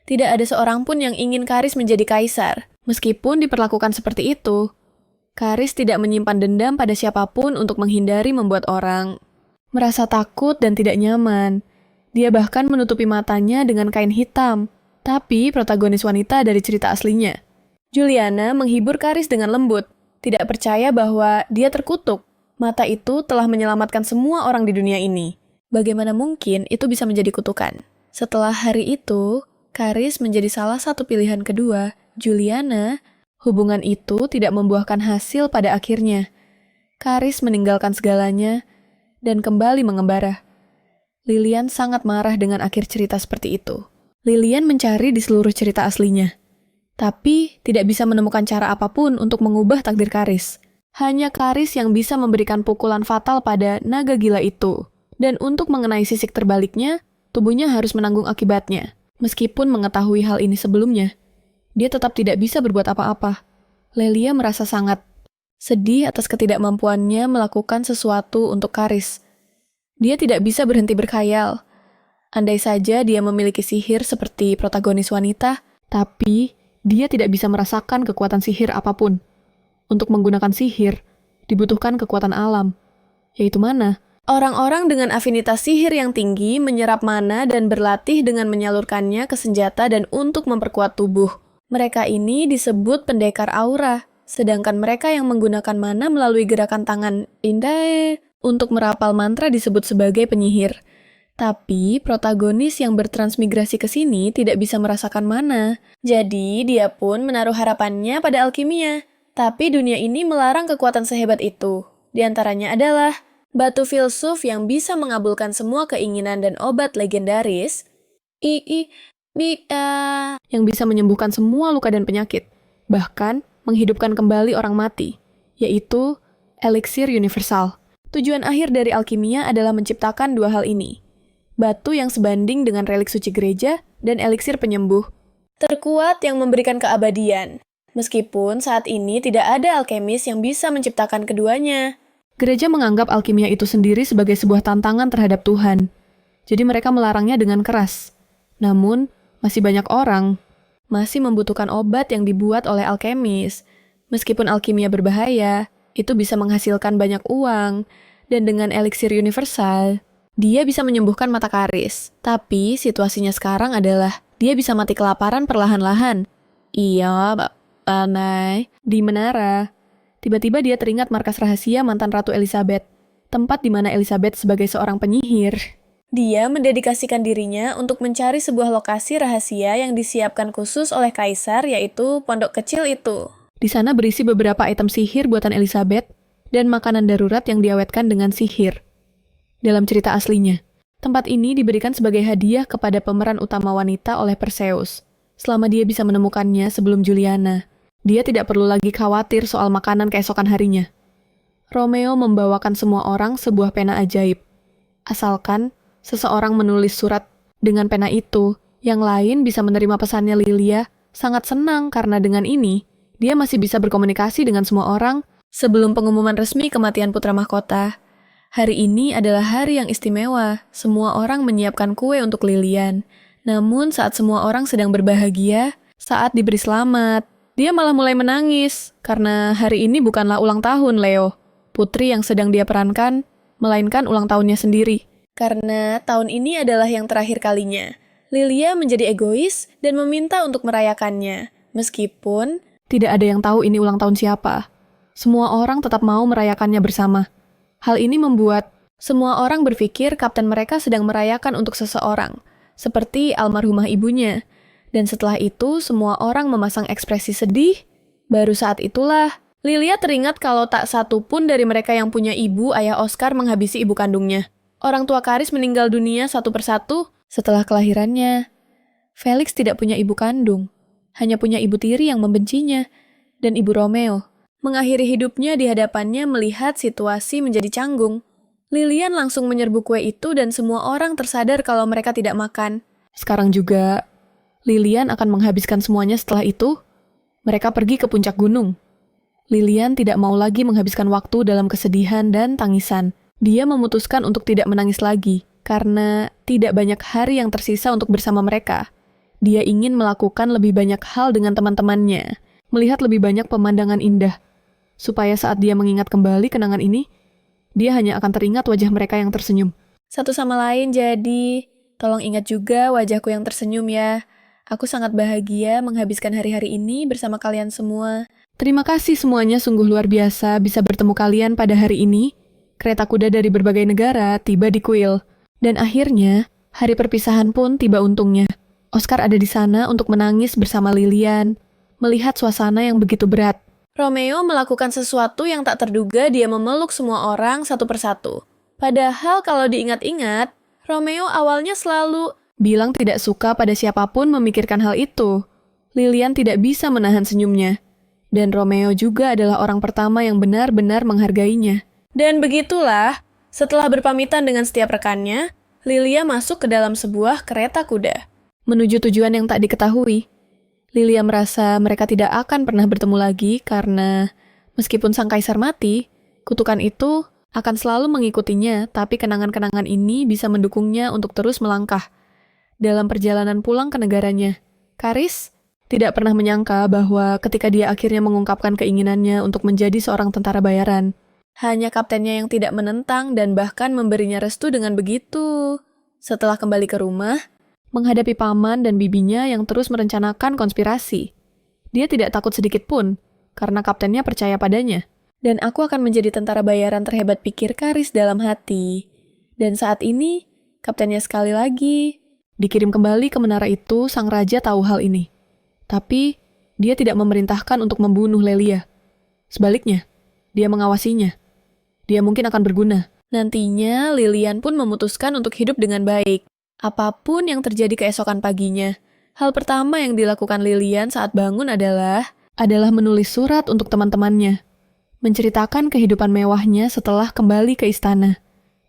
[SPEAKER 2] Tidak ada seorang pun yang ingin Karis menjadi kaisar. Meskipun diperlakukan seperti itu, Karis tidak menyimpan dendam pada siapapun untuk menghindari membuat orang merasa takut dan tidak nyaman. Dia bahkan menutupi matanya dengan kain hitam. Tapi protagonis wanita dari cerita aslinya, Juliana, menghibur Karis dengan lembut. Tidak percaya bahwa dia terkutuk. Mata itu telah menyelamatkan semua orang di dunia ini. Bagaimana mungkin itu bisa menjadi kutukan? Setelah hari itu, Karis menjadi salah satu pilihan kedua Juliana. Hubungan itu tidak membuahkan hasil pada akhirnya. Karis meninggalkan segalanya dan kembali mengembara. Lilian sangat marah dengan akhir cerita seperti itu. Lilian mencari di seluruh cerita aslinya, tapi tidak bisa menemukan cara apapun untuk mengubah takdir Karis. Hanya Karis yang bisa memberikan pukulan fatal pada naga gila itu. Dan untuk mengenai sisik terbaliknya, tubuhnya harus menanggung akibatnya. Meskipun mengetahui hal ini sebelumnya, dia tetap tidak bisa berbuat apa-apa. Lelia merasa sangat sedih atas ketidakmampuannya melakukan sesuatu untuk Karis. Dia tidak bisa berhenti berkhayal. Andai saja dia memiliki sihir seperti protagonis wanita, tapi dia tidak bisa merasakan kekuatan sihir apapun. Untuk menggunakan sihir, dibutuhkan kekuatan alam, yaitu mana? Orang-orang dengan afinitas sihir yang tinggi menyerap mana dan berlatih dengan menyalurkannya ke senjata dan untuk memperkuat tubuh. Mereka ini disebut pendekar aura, sedangkan mereka yang menggunakan mana melalui gerakan tangan indah untuk merapal mantra disebut sebagai penyihir. Tapi protagonis yang bertransmigrasi ke sini tidak bisa merasakan mana. Jadi dia pun menaruh harapannya pada alkimia. Tapi dunia ini melarang kekuatan sehebat itu. Di antaranya adalah batu filsuf yang bisa mengabulkan semua keinginan dan obat legendaris.
[SPEAKER 1] Yang bisa menyembuhkan semua luka dan penyakit. Bahkan menghidupkan kembali orang mati. Yaitu eliksir universal. Tujuan akhir dari alkimia adalah menciptakan dua hal ini. Batu yang sebanding dengan relik suci gereja dan eliksir penyembuh.
[SPEAKER 2] Terkuat yang memberikan keabadian. Meskipun saat ini tidak ada alkemis yang bisa menciptakan keduanya.
[SPEAKER 1] Gereja menganggap alkimia itu sendiri sebagai sebuah tantangan terhadap Tuhan. Jadi mereka melarangnya dengan keras. Namun, masih banyak orang masih membutuhkan obat yang dibuat oleh alkemis. Meskipun alkimia berbahaya, itu bisa menghasilkan banyak uang. Dan dengan eliksir universal, dia bisa menyembuhkan mata Karis. Tapi situasinya sekarang adalah dia bisa mati kelaparan perlahan-lahan. Iya, Nay, di menara. Tiba-tiba dia teringat markas rahasia mantan Ratu Elizabeth, tempat di mana Elizabeth sebagai seorang penyihir.
[SPEAKER 2] Dia mendedikasikan dirinya untuk mencari sebuah lokasi rahasia yang disiapkan khusus oleh Kaisar, yaitu pondok kecil itu.
[SPEAKER 1] Di sana berisi beberapa item sihir buatan Elizabeth dan makanan darurat yang diawetkan dengan sihir. Dalam cerita aslinya, Tempat ini diberikan sebagai hadiah kepada pemeran utama wanita oleh Perseus. Selama dia bisa menemukannya sebelum Juliana, dia tidak perlu lagi khawatir soal makanan keesokan harinya. Romeo membawakan semua orang sebuah pena ajaib. Asalkan seseorang menulis surat dengan pena itu, yang lain bisa menerima pesannya. Lilia sangat senang karena dengan ini, dia masih bisa berkomunikasi dengan semua orang. Sebelum pengumuman resmi kematian putra mahkota, hari ini adalah hari yang istimewa. Semua orang menyiapkan kue untuk Lilian. Namun saat semua orang sedang berbahagia, saat diberi selamat, dia malah mulai menangis karena hari ini bukanlah ulang tahun Leo, putri yang sedang dia perankan, melainkan ulang tahunnya sendiri.
[SPEAKER 2] Karena tahun ini adalah yang terakhir kalinya, Lilia menjadi egois dan meminta untuk merayakannya. Meskipun
[SPEAKER 1] tidak ada yang tahu ini ulang tahun siapa, semua orang tetap mau merayakannya bersama. Hal ini membuat semua orang berpikir kapten mereka sedang merayakan untuk seseorang, seperti almarhumah ibunya. Dan setelah itu, semua orang memasang ekspresi sedih. Baru saat itulah, Lilia teringat kalau tak satu pun dari mereka yang punya ibu, ayah Oscar menghabisi ibu kandungnya. Orang tua Karis meninggal dunia satu persatu setelah kelahirannya. Felix tidak punya ibu kandung, hanya punya ibu tiri yang membencinya, dan ibu Romeo. Mengakhiri hidupnya di hadapannya melihat situasi menjadi canggung. Lilian langsung menyerbu kue itu dan semua orang tersadar kalau mereka tidak makan. Sekarang juga, Lilian akan menghabiskan semuanya setelah itu. Mereka pergi ke puncak gunung. Lilian tidak mau lagi menghabiskan waktu dalam kesedihan dan tangisan. Dia memutuskan untuk tidak menangis lagi, karena tidak banyak hari yang tersisa untuk bersama mereka. Dia ingin melakukan lebih banyak hal dengan teman-temannya, melihat lebih banyak pemandangan indah, supaya saat dia mengingat kembali kenangan ini, dia hanya akan teringat wajah mereka yang tersenyum.
[SPEAKER 2] Satu sama lain jadi, tolong ingat juga wajahku yang tersenyum ya. Aku sangat bahagia menghabiskan hari-hari ini bersama kalian semua.
[SPEAKER 1] Terima kasih semuanya, sungguh luar biasa bisa bertemu kalian pada hari ini. Kereta kuda dari berbagai negara tiba di kuil. Dan akhirnya, hari perpisahan pun tiba untungnya. Oscar ada di sana untuk menangis bersama Lilian, melihat suasana yang begitu berat.
[SPEAKER 2] Romeo melakukan sesuatu yang tak terduga. Dia memeluk semua orang satu persatu. Padahal kalau diingat-ingat, Romeo awalnya selalu
[SPEAKER 1] bilang tidak suka pada siapapun memikirkan hal itu. Lilian tidak bisa menahan senyumnya. Dan Romeo juga adalah orang pertama yang benar-benar menghargainya.
[SPEAKER 2] Dan begitulah, setelah berpamitan dengan setiap rekannya, Lilia masuk ke dalam sebuah kereta kuda.
[SPEAKER 1] Menuju tujuan yang tak diketahui. Lilia merasa mereka tidak akan pernah bertemu lagi karena meskipun sang kaisar mati, kutukan itu akan selalu mengikutinya, tapi kenangan-kenangan ini bisa mendukungnya untuk terus melangkah. Dalam perjalanan pulang ke negaranya, Karis tidak pernah menyangka bahwa ketika dia akhirnya mengungkapkan keinginannya untuk menjadi seorang tentara bayaran, hanya kaptennya yang tidak menentang dan bahkan memberinya restu dengan begitu. Setelah kembali ke rumah, menghadapi paman dan bibinya yang terus merencanakan konspirasi, dia tidak takut sedikit pun, karena kaptennya percaya padanya. Dan aku akan menjadi tentara bayaran terhebat, pikir Karis dalam hati. Dan saat ini, kaptennya sekali lagi dikirim kembali ke menara itu. Sang raja tahu hal ini. Tapi, dia tidak memerintahkan untuk membunuh Lelia. Sebaliknya, dia mengawasinya. Dia mungkin akan berguna. Nantinya, Lilian pun memutuskan untuk hidup dengan baik. Apapun yang terjadi keesokan paginya, hal pertama yang dilakukan Lilian saat bangun adalah menulis surat untuk teman-temannya. Menceritakan kehidupan mewahnya setelah kembali ke istana.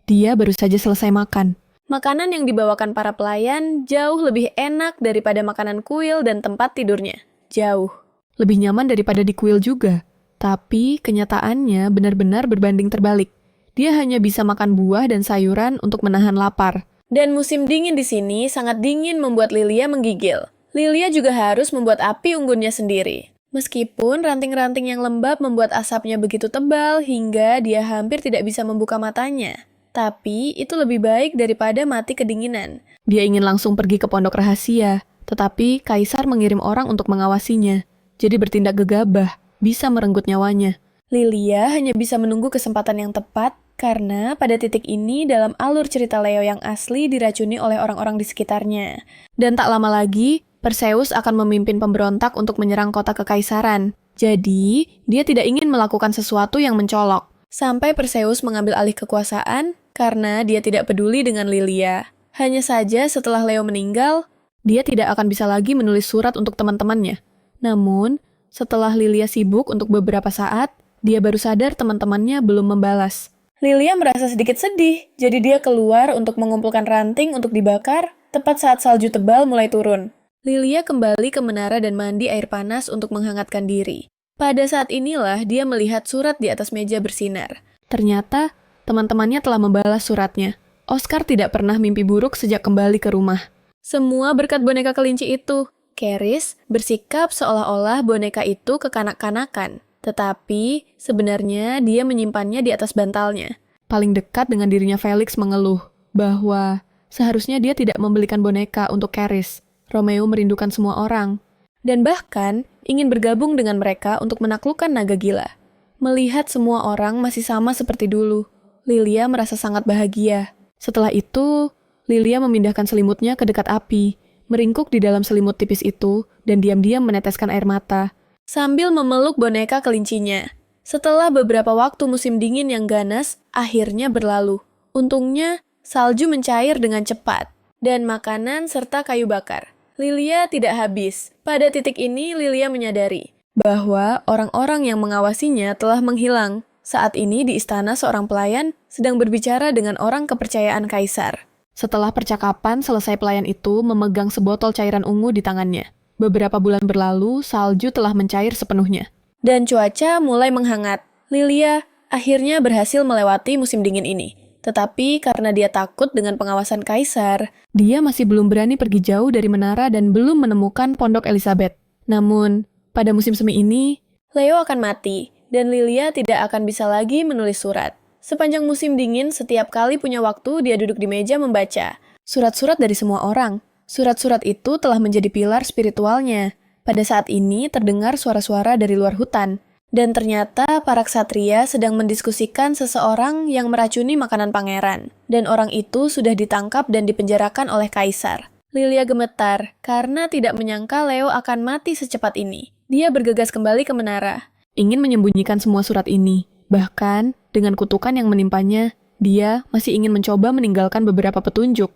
[SPEAKER 1] Dia baru saja selesai makan.
[SPEAKER 2] Makanan yang dibawakan para pelayan jauh lebih enak daripada makanan kuil dan tempat tidurnya. Jauh.
[SPEAKER 1] Lebih nyaman daripada di kuil juga. Tapi kenyataannya benar-benar berbanding terbalik. Dia hanya bisa makan buah dan sayuran untuk menahan lapar.
[SPEAKER 2] Dan musim dingin di sini sangat dingin membuat Lilia menggigil. Lilia juga harus membuat api unggunnya sendiri. Meskipun ranting-ranting yang lembab membuat asapnya begitu tebal hingga dia hampir tidak bisa membuka matanya. Tapi itu lebih baik daripada mati kedinginan.
[SPEAKER 1] Dia ingin langsung pergi ke pondok rahasia, tetapi kaisar mengirim orang untuk mengawasinya. Jadi bertindak gegabah, bisa merenggut nyawanya.
[SPEAKER 2] Lilia hanya bisa menunggu kesempatan yang tepat karena pada titik ini dalam alur cerita Leo yang asli diracuni oleh orang-orang di sekitarnya.
[SPEAKER 1] Dan tak lama lagi, Perseus akan memimpin pemberontak untuk menyerang kota kekaisaran. Jadi, dia tidak ingin melakukan sesuatu yang mencolok.
[SPEAKER 2] Sampai Perseus mengambil alih kekuasaan, karena dia tidak peduli dengan Lilia. Hanya saja setelah Leo meninggal,
[SPEAKER 1] Dia tidak akan bisa lagi menulis surat untuk teman-temannya. Namun, setelah Lilia sibuk untuk beberapa saat, dia baru sadar teman-temannya belum membalas.
[SPEAKER 2] Lilia merasa sedikit sedih, jadi dia keluar untuk mengumpulkan ranting untuk dibakar, tepat saat salju tebal mulai turun. Lilia kembali ke menara dan mandi air panas untuk menghangatkan diri. Pada saat inilah dia melihat surat di atas meja bersinar.
[SPEAKER 1] Ternyata, teman-temannya telah membalas suratnya. Oscar tidak pernah mimpi buruk sejak kembali ke rumah.
[SPEAKER 2] Semua berkat boneka kelinci itu. Keris bersikap seolah-olah boneka itu kekanak-kanakan. Tetapi, sebenarnya dia menyimpannya di atas bantalnya.
[SPEAKER 1] Paling dekat dengan dirinya Felix mengeluh bahwa seharusnya dia tidak membelikan boneka untuk Keris. Romeo merindukan semua orang.
[SPEAKER 2] Dan bahkan ingin bergabung dengan mereka untuk menaklukkan naga gila. Melihat semua orang masih sama seperti dulu, Lilia merasa sangat bahagia.
[SPEAKER 1] Setelah itu, Lilia memindahkan selimutnya ke dekat api, meringkuk di dalam selimut tipis itu, dan diam-diam meneteskan air mata.
[SPEAKER 2] Sambil memeluk boneka kelincinya. Setelah beberapa waktu musim dingin yang ganas, akhirnya berlalu. Untungnya, salju mencair dengan cepat, dan makanan serta kayu bakar. Lilia tidak habis. Pada titik ini, Lilia menyadari bahwa orang-orang yang mengawasinya telah menghilang. Saat ini di istana seorang pelayan sedang berbicara dengan orang kepercayaan kaisar.
[SPEAKER 1] Setelah percakapan selesai, pelayan itu memegang sebotol cairan ungu di tangannya. Beberapa bulan berlalu, salju telah mencair sepenuhnya.
[SPEAKER 2] Dan cuaca mulai menghangat. Lilia akhirnya berhasil melewati musim dingin ini. Tetapi karena dia takut dengan pengawasan kaisar,
[SPEAKER 1] dia masih belum berani pergi jauh dari menara dan belum menemukan pondok Elizabeth. Namun, pada musim semi ini,
[SPEAKER 2] Leo akan mati, dan Lilia tidak akan bisa lagi menulis surat. Sepanjang musim dingin, setiap kali punya waktu, dia duduk di meja membaca surat-surat dari semua orang. Surat-surat itu telah menjadi pilar spiritualnya. Pada saat ini, terdengar suara-suara dari luar hutan. Dan ternyata para ksatria sedang mendiskusikan seseorang yang meracuni makanan pangeran. Dan orang itu sudah ditangkap dan dipenjarakan oleh kaisar. Lilia gemetar karena tidak menyangka Leo akan mati secepat ini. Dia bergegas kembali ke menara.
[SPEAKER 1] Ingin menyembunyikan semua surat ini. Bahkan, dengan kutukan yang menimpanya, dia masih ingin mencoba meninggalkan beberapa petunjuk.